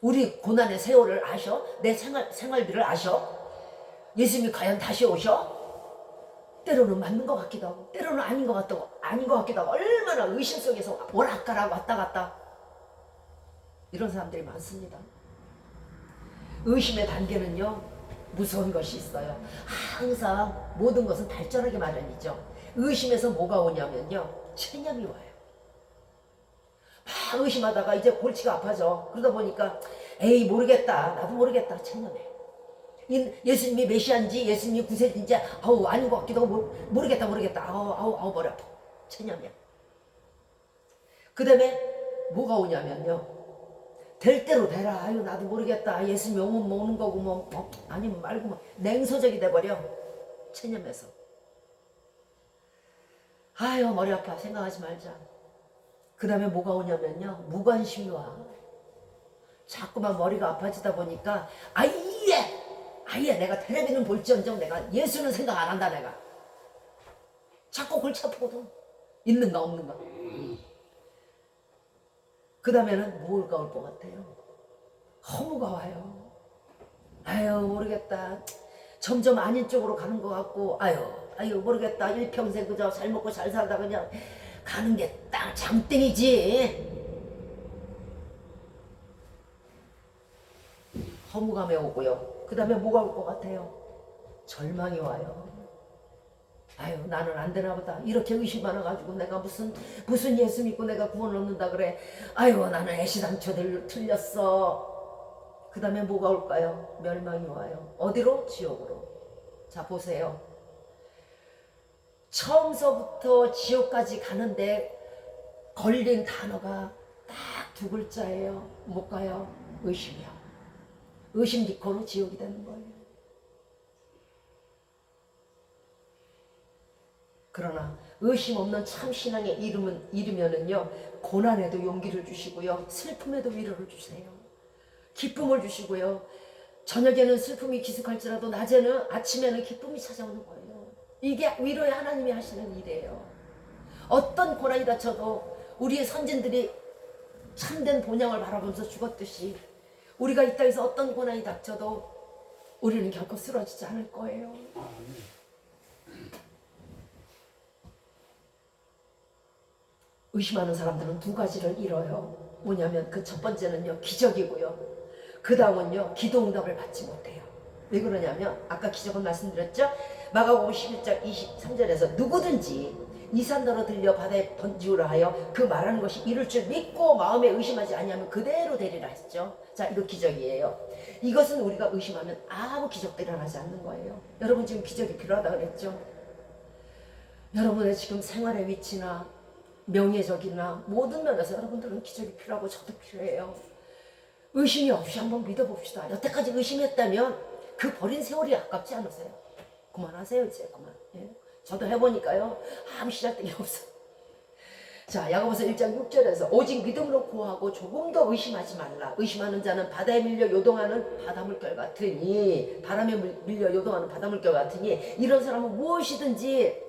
S4: 우리 고난의 세월을 아셔? 내 생활들을 아셔? 예수님이 과연 다시 오셔? 때로는 맞는 것 같기도 하고 때로는 아닌 것 같기도 하고 얼마나 의심 속에서 오락가락 왔다 갔다 이런 사람들이 많습니다. 의심의 단계는요 무서운 것이 있어요. 항상 모든 것은 발전하기 마련이죠. 의심에서 뭐가 오냐면요 체념이 와요. 막 의심하다가 이제 골치가 아파져. 그러다 보니까 에이 모르겠다 나도 모르겠다 체념해. 예수님이 메시아인지 예수님이 구세주인지 아우 아닌 것 같기도 하고 모르겠다 아우 머리 아파. 체념이야. 그 다음에 뭐가 오냐면요 될 대로 되라. 아유 나도 모르겠다. 예수님이 오면 오는 거고 뭐 아니면 말고 뭐 냉소적이 돼버려. 체념해서. 아유 머리 아파 생각하지 말자. 그 다음에 뭐가 오냐면요 무관심이 와. 자꾸만 머리가 아파지다 보니까 아예 내가 텔레비는 볼지언정 내가 예수는 생각 안 한다. 내가 자꾸 골치 아프거든. 있는가 없는가. 그 다음에는 뭐가 올 것 같아요? 허무가 와요. 아유 모르겠다. 점점 아닌 쪽으로 가는 것 같고 아유 모르겠다. 일평생 그저 잘 먹고 잘 살다 그냥 가는 게 딱 장땡이지. 허무감에 오고요. 그 다음에 뭐가 올 것 같아요? 절망이 와요. 아유 나는 안 되나 보다. 이렇게 의심 많아가지고 내가 무슨 예수 믿고 내가 구원을 얻는다 그래. 아유 나는 애시당초 틀렸어. 그 다음에 뭐가 올까요? 멸망이 와요. 어디로? 지옥으로. 자 보세요. 처음서부터 지옥까지 가는데 걸린 단어가 딱 두 글자예요. 뭘까요? 의심이요. 의심 니코로 지옥이 되는 거예요. 그러나 의심 없는 참 신앙에 이르면은요 고난에도 용기를 주시고요 슬픔에도 위로를 주세요. 기쁨을 주시고요 저녁에는 슬픔이 기숙할지라도 낮에는 아침에는 기쁨이 찾아오는 거예요. 이게 위로의 하나님이 하시는 일이에요. 어떤 고난이 닥쳐도 우리의 선진들이 참된 본향을 바라보면서 죽었듯이 우리가 이 땅에서 어떤 고난이 닥쳐도 우리는 결코 쓰러지지 않을 거예요. 의심하는 사람들은 두 가지를 잃어요. 뭐냐면 그 첫 번째는요 기적이고요. 그 다음은요 기도응답을 받지 못해요. 왜 그러냐면 아까 기적은 말씀드렸죠. 마가복음 11장 23절에서 누구든지 이 산더러 들려 바다에 던지우라 하여 그 말하는 것이 이룰 줄 믿고 마음에 의심하지 아니하면 그대로 되리라 했죠. 자 이거 기적이에요. 이것은 우리가 의심하면 아무 기적도 일어나지 않는 거예요. 여러분 지금 기적이 필요하다 그랬죠. 여러분의 지금 생활의 위치나 명예적이나 모든 면에서 여러분들은 기적이 필요하고 저도 필요해요. 의심이 없이 한번 믿어봅시다. 여태까지 의심했다면 그 버린 세월이 아깝지 않으세요? 그만하세요 이제 그만. 예? 저도 해보니까요 아무 시작등이 없어. 자 야고보서 1장 6절에서 오직 믿음으로 구하고 조금 더 의심하지 말라. 의심하는 자는 바다에 밀려 요동하는 바닷물결 같으니 바람에 밀려 요동하는 바닷물결 같으니 이런 사람은 무엇이든지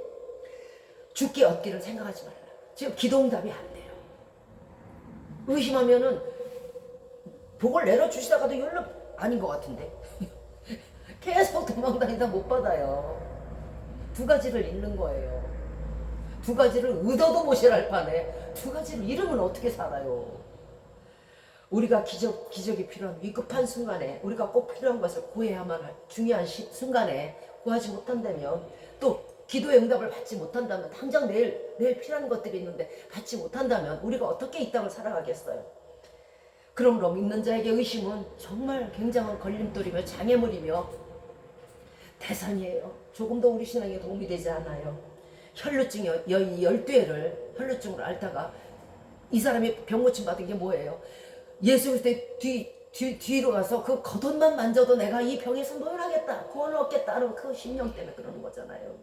S4: 죽게 얻기를 생각하지 말라. 지금 기도응답이 안 돼요. 의심하면은 복을 내려주시다가도 연락 아닌 것 같은데 계속 도망다니다 못 받아요. 두 가지를 잃는 거예요. 두 가지를 얻어도 모실할 판에 두 가지를 잃으면 어떻게 살아요? 우리가 기적이 필요한 위급한 순간에 우리가 꼭 필요한 것을 구해야만 할 중요한 순간에 구하지 못한다면 또 기도의 응답을 받지 못한다면 당장 내일 필요한 것들이 있는데 받지 못한다면 우리가 어떻게 이 땅을 살아가겠어요? 그러므로 믿는 자에게 의심은 정말 굉장한 걸림돌이며 장애물이며 대상이에요. 조금 더 우리 신앙에 도움이 되지 않아요. 혈루증 여인 12회를 혈루증으로 앓다가 이 사람이 병 고침 받은 게 뭐예요? 예수 그리스도의 뒤로 가서 그 겉옷만 만져도 내가 이 병에서 노연하겠다, 구원을 얻겠다는 그 심령 때문에 그러는 거잖아요.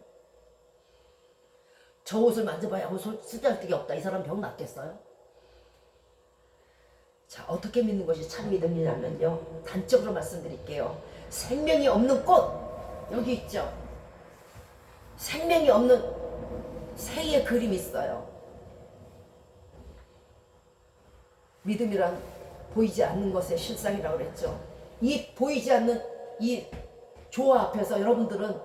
S4: 저 옷을 만져봐야 아무 쓰잘데기 없다. 이 사람 병 낫겠어요? 자, 어떻게 믿는 것이 참 믿음이냐면요, 단적으로 말씀드릴게요. 생명이 없는 꽃 여기 있죠. 생명이 없는 새의 그림이 있어요. 믿음이란 보이지 않는 것의 실상이라고 그랬죠. 이 보이지 않는 이 조화 앞에서 여러분들은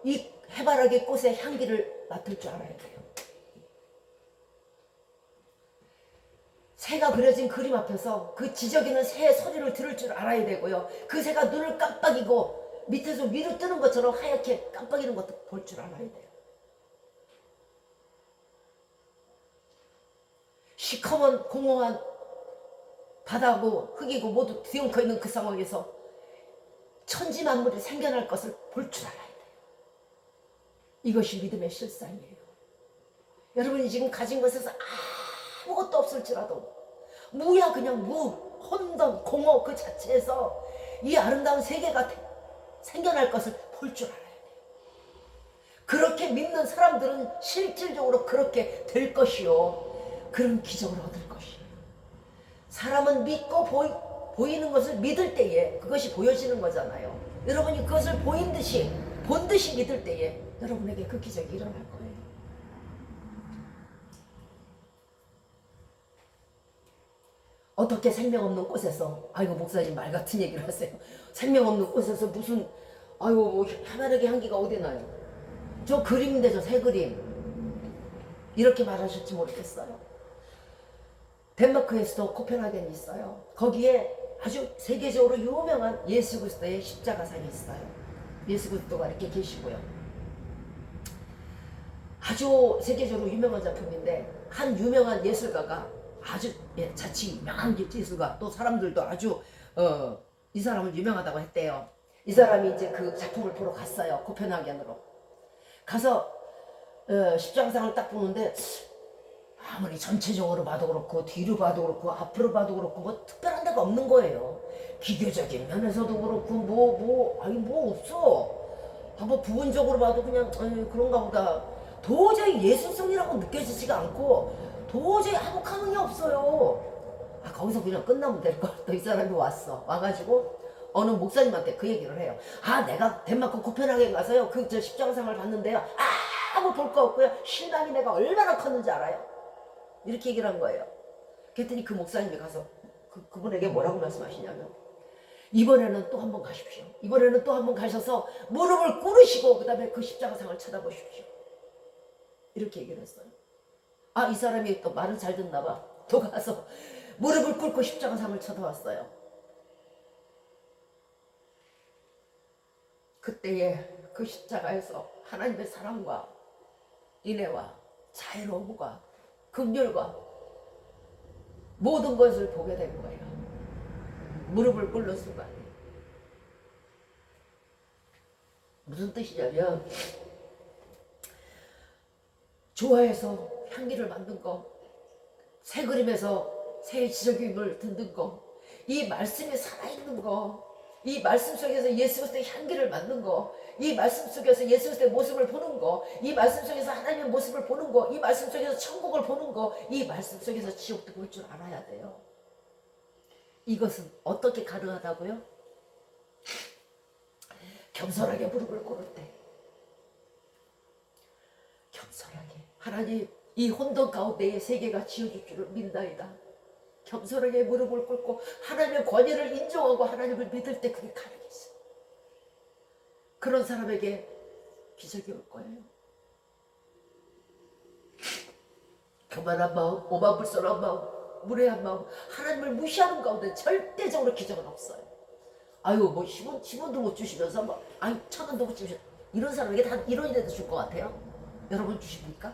S4: 이 해바라기 꽃의 향기를 맡을 줄 알아야 돼요. 새가 그려진 그림 앞에서 그 지저귀는 새의 소리를 들을 줄 알아야 되고요. 그 새가 눈을 깜빡이고 밑에서 위로 뜨는 것처럼 하얗게 깜빡이는 것도 볼 줄 알아야 돼요. 시커먼 공허한 바다고 흙이고 모두 뒤엉켜 있는 그 상황에서 천지 만물이 생겨날 것을 볼 줄 알아야 돼요. 이것이 믿음의 실상이에요. 여러분이 지금 가진 것에서 아무것도 없을지라도 무야 그냥 무, 혼돈, 공허 그 자체에서 이 아름다운 세계가 생겨날 것을 볼 줄 알아야 돼요. 그렇게 믿는 사람들은 실질적으로 그렇게 될 것이요, 그런 기적을 얻을 것이에요. 사람은 믿고 보이는 것을 믿을 때에 그것이 보여지는 거잖아요. 여러분이 그것을 보인 듯이 본 듯이 믿을 때에 여러분에게 그 기적이 일어날 거예요. 어떻게 생명 없는 꽃에서, 아이고 목사님 말 같은 얘기를 하세요. 생명 없는 꽃에서 무슨, 아이고 뭐 해바라기 향기가 어디 나요? 저 그림인데, 저 새 그림. 이렇게 말하실지 모르겠어요. 덴마크에서도 코펜하겐이 있어요. 거기에 아주 세계적으로 유명한 예수 그리스도의 십자가상이 있어요. 예수 그리스도가 이렇게 계시고요. 아주 세계적으로 유명한 작품인데, 한 유명한 예술가가 아주 자치 유명한 예술가, 또 사람들도 아주 이 사람은 유명하다고 했대요. 이 사람이 이제 그 작품을 보러 갔어요. 코펜하겐으로 가서 십자가상을 딱 보는데 아무리 전체적으로 봐도 그렇고 뒤로 봐도 그렇고 앞으로 봐도 그렇고 뭐 특별한 데가 없는 거예요. 기교적인 면에서도 그렇고 뭐 없어. 뭐 부분적으로 봐도 그냥 그런가 보다. 도저히 예술성이라고 느껴지지가 않고 도저히 아무 감흥이 없어요. 거기서 그냥 끝나면 될 걸. 또 이 사람이 와가지고 어느 목사님한테 그 얘기를 해요. 내가 덴마크 코펜하겐 가서요 그 저 십자가상을 봤는데요, 아무 볼 거 없고요, 실망이 내가 얼마나 컸는지 알아요? 이렇게 얘기를 한 거예요. 그랬더니 그 목사님이 가서 그분에게 뭐라고 말씀하시냐면, 이번에는 또 한 번 가십시오. 이번에는 또 한 번 가셔서 무릎을 꿇으시고 그 다음에 그 십자가상을 쳐다보십시오. 이렇게 얘기를 했어요. 이 사람이 또 말을 잘 듣나 봐. 또 가서 무릎을 꿇고 십자가상을 쳐다봤어요. 그때에 그 십자가에서 하나님의 사랑과 인애와 자애로움과 긍휼과 모든 것을 보게 된 거예요. 무릎을 꿇는 순간에. 무슨 뜻이냐면, 조화에서 향기를 만든 거, 새 그림에서 새의 지저귀를 듣는 거, 이 말씀이 살아있는 거, 이 말씀 속에서 예수 그리스도의 향기를 맡는 거, 이 말씀 속에서 예수 그리스도의 모습을 보는 거, 이 말씀 속에서 하나님의 모습을 보는 거, 이 말씀 속에서 천국을 보는 거, 이 말씀 속에서 지옥도 볼 줄 알아야 돼요. 이것은 어떻게 가능하다고요? 겸손하게 무릎을 꿇을 때, 겸손하게 하나님, 이 혼돈 가운데의 세계가 지어줄 줄을 믿나이다. 겸손하게 무릎을 꿇고 하나님의 권위를 인정하고 하나님을 믿을 때 그게 가능했어. 그런 사람에게 기적이 올 거예요. 교만한 마음, 오만불선한 마음, 무례한 마음, 하나님을 무시하는 가운데 절대적으로 기적은 없어요. 뭐 10원도 못 주시면서 1,000원도 못 주시면서, 이런 사람에게 다 1원이라도 줄 것 같아요? 여러분 주십니까?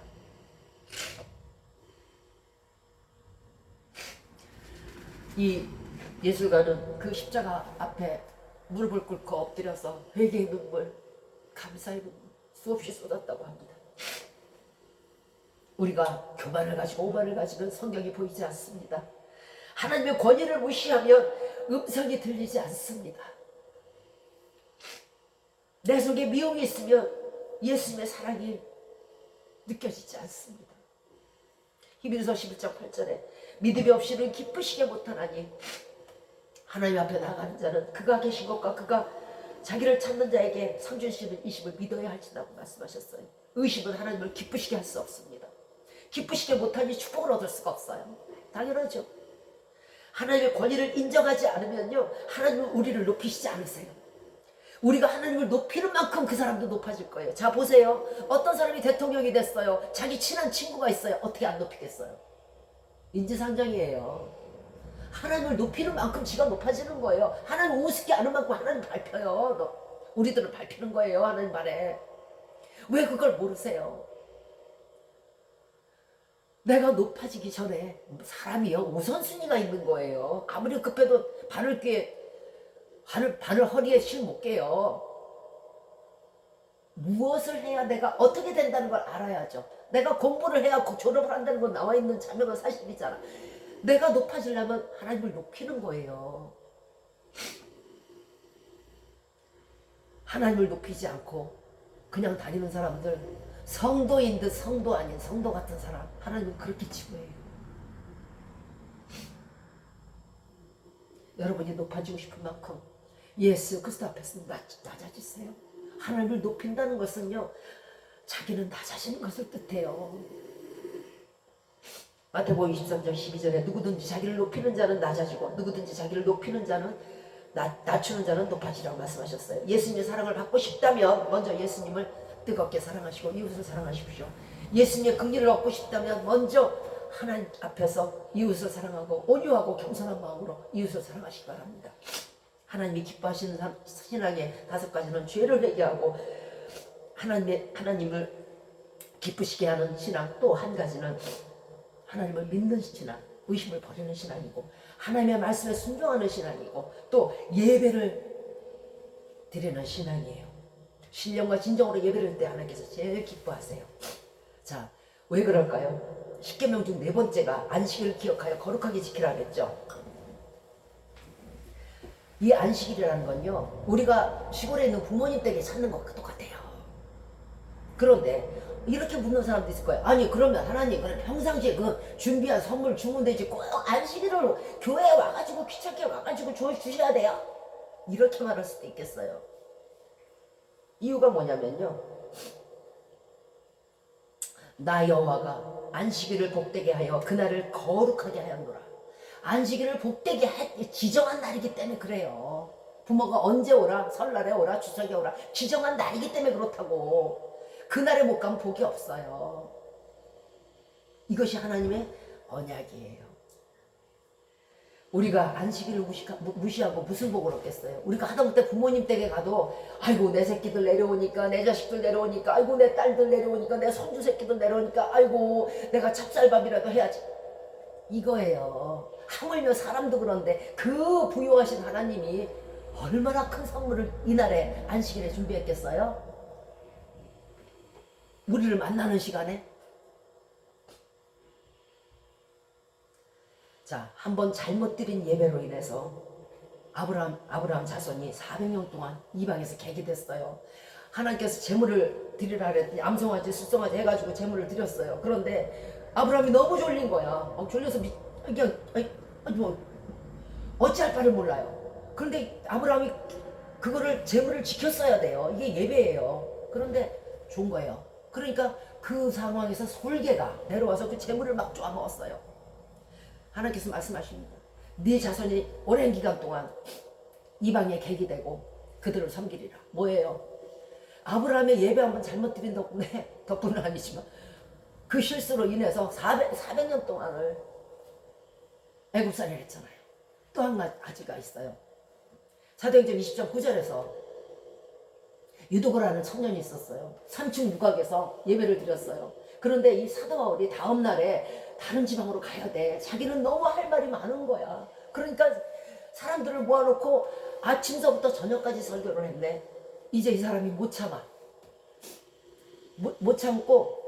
S4: 이 예술가는 그 십자가 앞에 무릎을 꿇고 엎드려서 회개의 눈물, 감사의 눈물 수없이 쏟았다고 합니다. 우리가 교만을 가지고 오만을 가지면 성경이 보이지 않습니다. 하나님의 권위를 무시하면 음성이 들리지 않습니다. 내 속에 미움이 있으면 예수님의 사랑이 느껴지지 않습니다. 히브리서 11장 8절에 믿음이 없이는 기쁘시게 못하나니 하나님 앞에 나가는 자는 그가 계신 것과 그가 자기를 찾는 자에게 상 주시는 이심을 믿어야 할지라고 말씀하셨어요. 의심은 하나님을 기쁘시게 할 수 없습니다. 기쁘시게 못하니 축복을 얻을 수가 없어요. 당연하죠. 하나님의 권위를 인정하지 않으면요, 하나님은 우리를 높이시지 않으세요. 우리가 하나님을 높이는 만큼 그 사람도 높아질 거예요. 자, 보세요. 어떤 사람이 대통령이 됐어요. 자기 친한 친구가 있어요. 어떻게 안 높이겠어요? 인지상정이에요. 하나님을 높이는 만큼 지가 높아지는 거예요. 하나님 우습게 하는 만큼 하나님 밟혀요. 우리들은 밟히는 거예요. 하나님 말에. 왜 그걸 모르세요? 내가 높아지기 전에 사람이요, 우선순위가 있는 거예요. 아무리 급해도 발을 허리에 실 못 깨요. 무엇을 해야 내가 어떻게 된다는 걸 알아야죠. 내가 공부를 해야 졸업을 한다는 건 나와 있는 자명한 사실이잖아. 내가 높아지려면 하나님을 높이는 거예요. 하나님을 높이지 않고 그냥 다니는 사람들, 성도인 듯 성도 아닌 성도 같은 사람, 하나님은 그렇게 지구해요. 여러분이 높아지고 싶은 만큼 예수 그리스도 앞에서 낮아지세요. 하나님을 높인다는 것은요, 자기는 낮아지는 것을 뜻해요. 마태복음 23장 12절에 누구든지 자기를 높이는 자는 낮아지고 누구든지 자기를 높이는 자는 낮추는 자는 높아지라고 말씀하셨어요. 예수님의 사랑을 받고 싶다면 먼저 예수님을 뜨겁게 사랑하시고 이웃을 사랑하십시오. 예수님의 긍휼을 얻고 싶다면 먼저 하나님 앞에서 이웃을 사랑하고 온유하고 겸손한 마음으로 이웃을 사랑하시기 바랍니다. 하나님이 기뻐하시는 신앙의 5가지는 죄를 회개하고 하나님을 기쁘시게 하는 신앙, 또 한 가지는 하나님을 믿는 신앙, 의심을 버리는 신앙이고, 하나님의 말씀에 순종하는 신앙이고, 또 예배를 드리는 신앙이에요. 신령과 진정으로 예배를 드릴 때 하나님께서 제일 기뻐하세요. 자, 왜 그럴까요? 십계명 중 4번째가 안식일을 기억하여 거룩하게 지키라 그랬죠. 이 안식일이라는 건요, 우리가 시골에 있는 부모님 댁에 찾는 것과 똑같아요. 그런데 이렇게 묻는 사람도 있을 거예요. 아니, 그러면 하나님, 그럼 평상시에 그 준비한 선물 주면 되지, 꼭 안식일을 교회에 와가지고 귀찮게 와가지고 주셔야 돼요? 이렇게 말할 수도 있겠어요. 이유가 뭐냐면요, 나 여호와가 안식일을 복되게 하여 그날을 거룩하게 하였노라. 안식일을 복되게 지정한 날이기 때문에 그래요. 부모가 언제 오라, 설날에 오라, 추석에 오라, 지정한 날이기 때문에 그렇다고. 그날에 못 가면 복이 없어요. 이것이 하나님의 언약이에요. 우리가 안식일을 무시하고 무슨 복을 얻겠어요? 우리가 하다못해 부모님 댁에 가도 아이고 내 새끼들 내려오니까, 내 자식들 내려오니까, 아이고 내 딸들 내려오니까, 내 손주 새끼들 내려오니까, 아이고 내가 찹쌀밥이라도 해야지, 이거예요. 하물며 사람도 그런데 그 부유하신 하나님이 얼마나 큰 선물을 이날에 안식일에 준비했겠어요? 우리를 만나는 시간에. 자, 한번 잘못 드린 예배로 인해서 아브라함 자손이 400년 동안 이방에서 개기됐어요. 하나님께서 제물을 드리라 그랬더니 암송아지 숫송아지 해가지고 제물을 드렸어요. 그런데 아브라함이 너무 졸린 거야. 졸려서 뭐 어찌할 바를 몰라요. 그런데 아브라함이 그거를 제물을 지켰어야 돼요. 이게 예배예요. 그런데 좋은 거예요. 그러니까 그 상황에서 솔개가 내려와서 그 제물을 막 쪼아먹었어요. 하나님께서 말씀하십니다. 네 자손이 오랜 기간 동안 이방에 객이되고 그들을 섬기리라. 뭐예요? 아브라함의 예배 한번 잘못 드린 덕분은 아니지만 그 실수로 인해서 400년 동안을 애굽살이를 했잖아요. 또 한 가지가 있어요. 사도행전 20장 9절에서 유도고라는 청년이 있었어요. 산중 유곽에서 예배를 드렸어요. 그런데 이 사도 바울이 다음 날에 다른 지방으로 가야 돼. 자기는 너무 할 말이 많은 거야. 그러니까 사람들을 모아놓고 아침서부터 저녁까지 설교를 했네. 이제 이 사람이 못 참아. 못 참고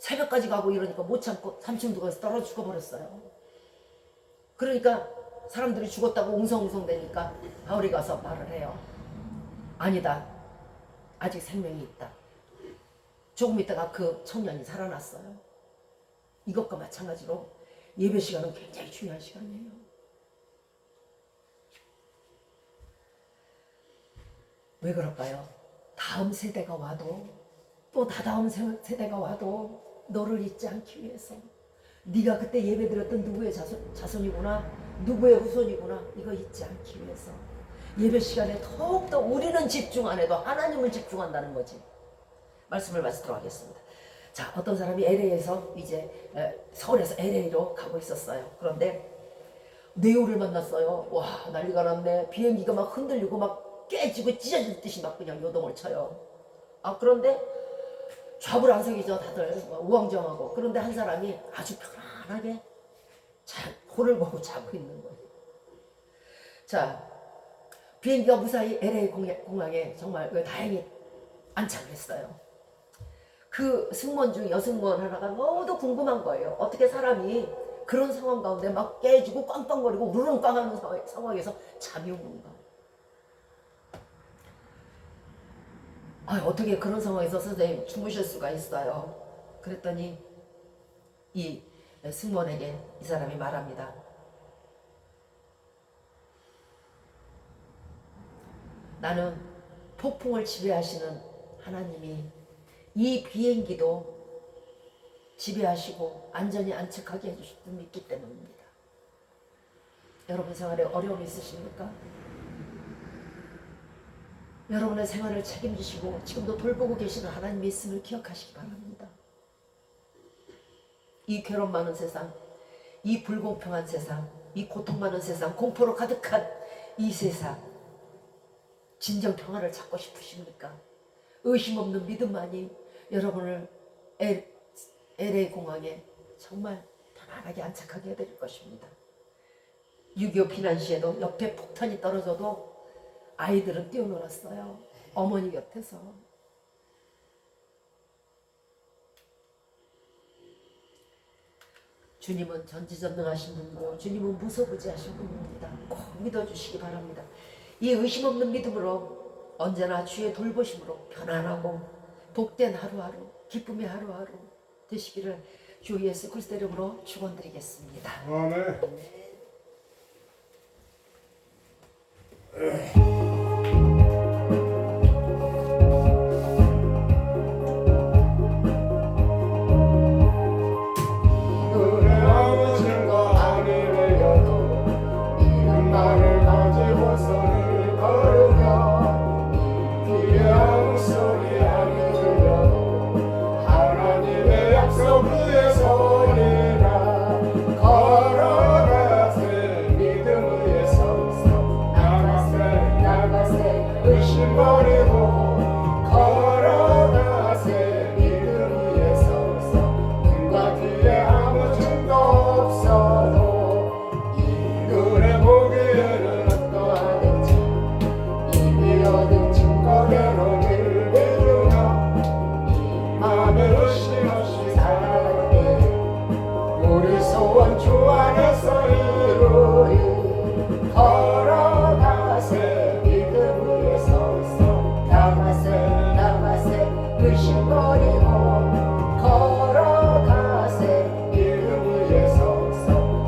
S4: 새벽까지 가고 이러니까 못 참고 3층 들어가서 떨어 죽어버렸어요. 그러니까 사람들이 죽었다고 웅성웅성 대니까 바울이 가서 말을 해요. 아니다. 아직 생명이 있다. 조금 있다가 그 청년이 살아났어요. 이것과 마찬가지로 예배 시간은 굉장히 중요한 시간이에요. 왜 그럴까요? 다음 세대가 와도 또 다다음 세대가 와도 너를 잊지 않기 위해서 네가 그때 예배드렸던 누구의 자손이구나, 누구의 후손이구나, 이거 잊지 않기 위해서 예배 시간에 더욱더 우리는 집중 안 해도 하나님을 집중한다는 거지. 말씀을 마치도록 하겠습니다. 자, 어떤 사람이 LA에서 이제 서울에서 LA로 가고 있었어요. 그런데 네오를 만났어요. 와, 난리가 났네. 비행기가 막 흔들리고 막 깨지고 찢어질 듯이 막 그냥 요동을 쳐요. 아, 그런데 좌불안석이죠. 다들 우왕좌왕하고. 그런데 한 사람이 아주 편안하게 코를 보고 자고 있는 거예요. 자, 비행기가 무사히 LA 공항에 정말 다행히 안착을 했어요. 그 승무원 중 여승무원 하나가 너무도 궁금한 거예요. 어떻게 사람이 그런 상황 가운데 막 깨지고 꽝꽝거리고 우르릉꽝하는 상황에서 잠이 오는가. 아, 어떻게 그런 상황에서 선생님 주무실 수가 있어요. 그랬더니 이 승무원에게 이 사람이 말합니다. 나는 폭풍을 지배하시는 하나님이 이 비행기도 지배하시고 안전히 안착하게 해주실 줄 믿기 때문입니다. 여러분 생활에 어려움이 있으십니까? 여러분의 생활을 책임지시고 지금도 돌보고 계시는 하나님이 있음을 기억하시기 바랍니다. 이 괴로움 많은 세상, 이 불공평한 세상, 이 고통 많은 세상, 공포로 가득한 이 세상, 진정 평화를 찾고 싶으십니까? 의심 없는 믿음만이 여러분을 LA 공항에 정말 편안하게 안착하게 해드릴 것입니다. 6.25 피난 시에도 옆에 폭탄이 떨어져도 아이들은 뛰어놀았어요. 어머니 곁에서. 주님은 전지전능하신 분이고 주님은 무소부지하신 분입니다. 꼭 믿어주시기 바랍니다. 이 의심 없는 믿음으로 언제나 주의 돌보심으로 편안하고 복된 하루하루, 기쁨의 하루하루 되시기를 주 예수 그리스도 이름으로 축원드리겠습니다.
S3: 아멘.
S2: 눈에 아무 증거 아니래도 믿음만을 가지고 손을 걸으며 귀에 아무 소리 아니 들려도 하나님의 약속 위에 서리라. 걸어가세 믿음 위에 서서 나가세 의심 버리고 걸어가세 믿음 위에 서서 눈과 귀에 아무 증거 없어도 이 눈에 보기에는 어떠하든지 이미 얻은 증거대로 늘 믿으며 이 맘에 의심 없이 살아갈 때 우리 소원 주 안에서 이루리. 걸어가세 믿음 위에 서서 나가세 의심 버리고 걸어가세 믿음 위에 서서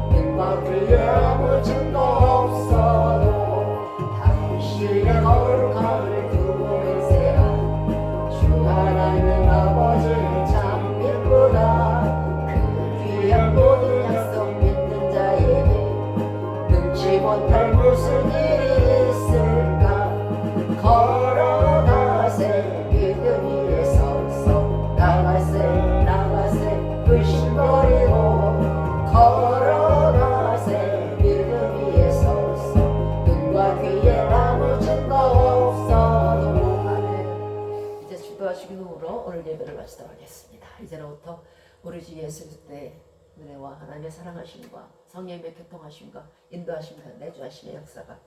S2: 눈과 귀에 아무 증거 없어도 당신의 거룩함을 두고 계세요. 주 하나님 아버지는 참 기쁘다. 그 귀한 모든 약속 믿는 자에게 능치 못할 무슨 일이 있을까. 걸어가세 믿음 위에 서서 나가세 의심 버리고 걸어가세 믿음 위에 서서 눈과 귀에 아무 증거 없어도. 아멘.
S4: 이제 기도하시기 후로 오늘 예배를 마치도록 하겠습니다. 이제로부터 우리 주 예수 그리스도의 은혜와 하나님의 사랑하심과 성령님의 교통하심과 인도하심과 내주하심의 역사가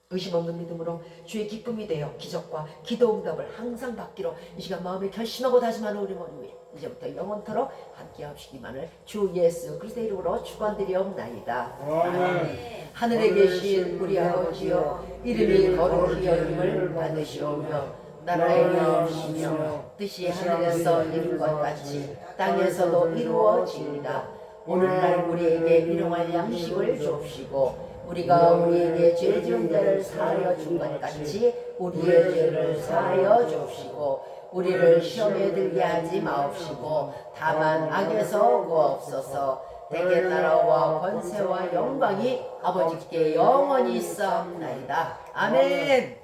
S4: 의심 없는 믿음으로 주의 기쁨이 되어 기적과 기도 응답을 항상 받기로 이 시간 마음에 결심하고 다짐하는 우리 모두 이제부터 영원토록 함께 하시기만을 주 예수 그리스도의 이름으로 축원드리옵나이다.
S3: 아멘.
S4: 하늘에 계신 우리 아버지여 이름이 거룩히 여김을 받으시오며 나라의 나오시며 뜻이 하늘에서 이룬 것 같이 땅에서도 이루어지이다. 오늘날 우리에게 일용할 양식을 주옵시고 우리가 우리에게 죄 지은 자를 사하여 준 것 같이 우리의 죄를 사하여 주옵시고 우리를 시험에 들게 하지 마옵시고 다만 악에서 구하옵소서. 대개 나라와 권세와 영광이 아버지께 영원히 있사옵나이다. 아멘.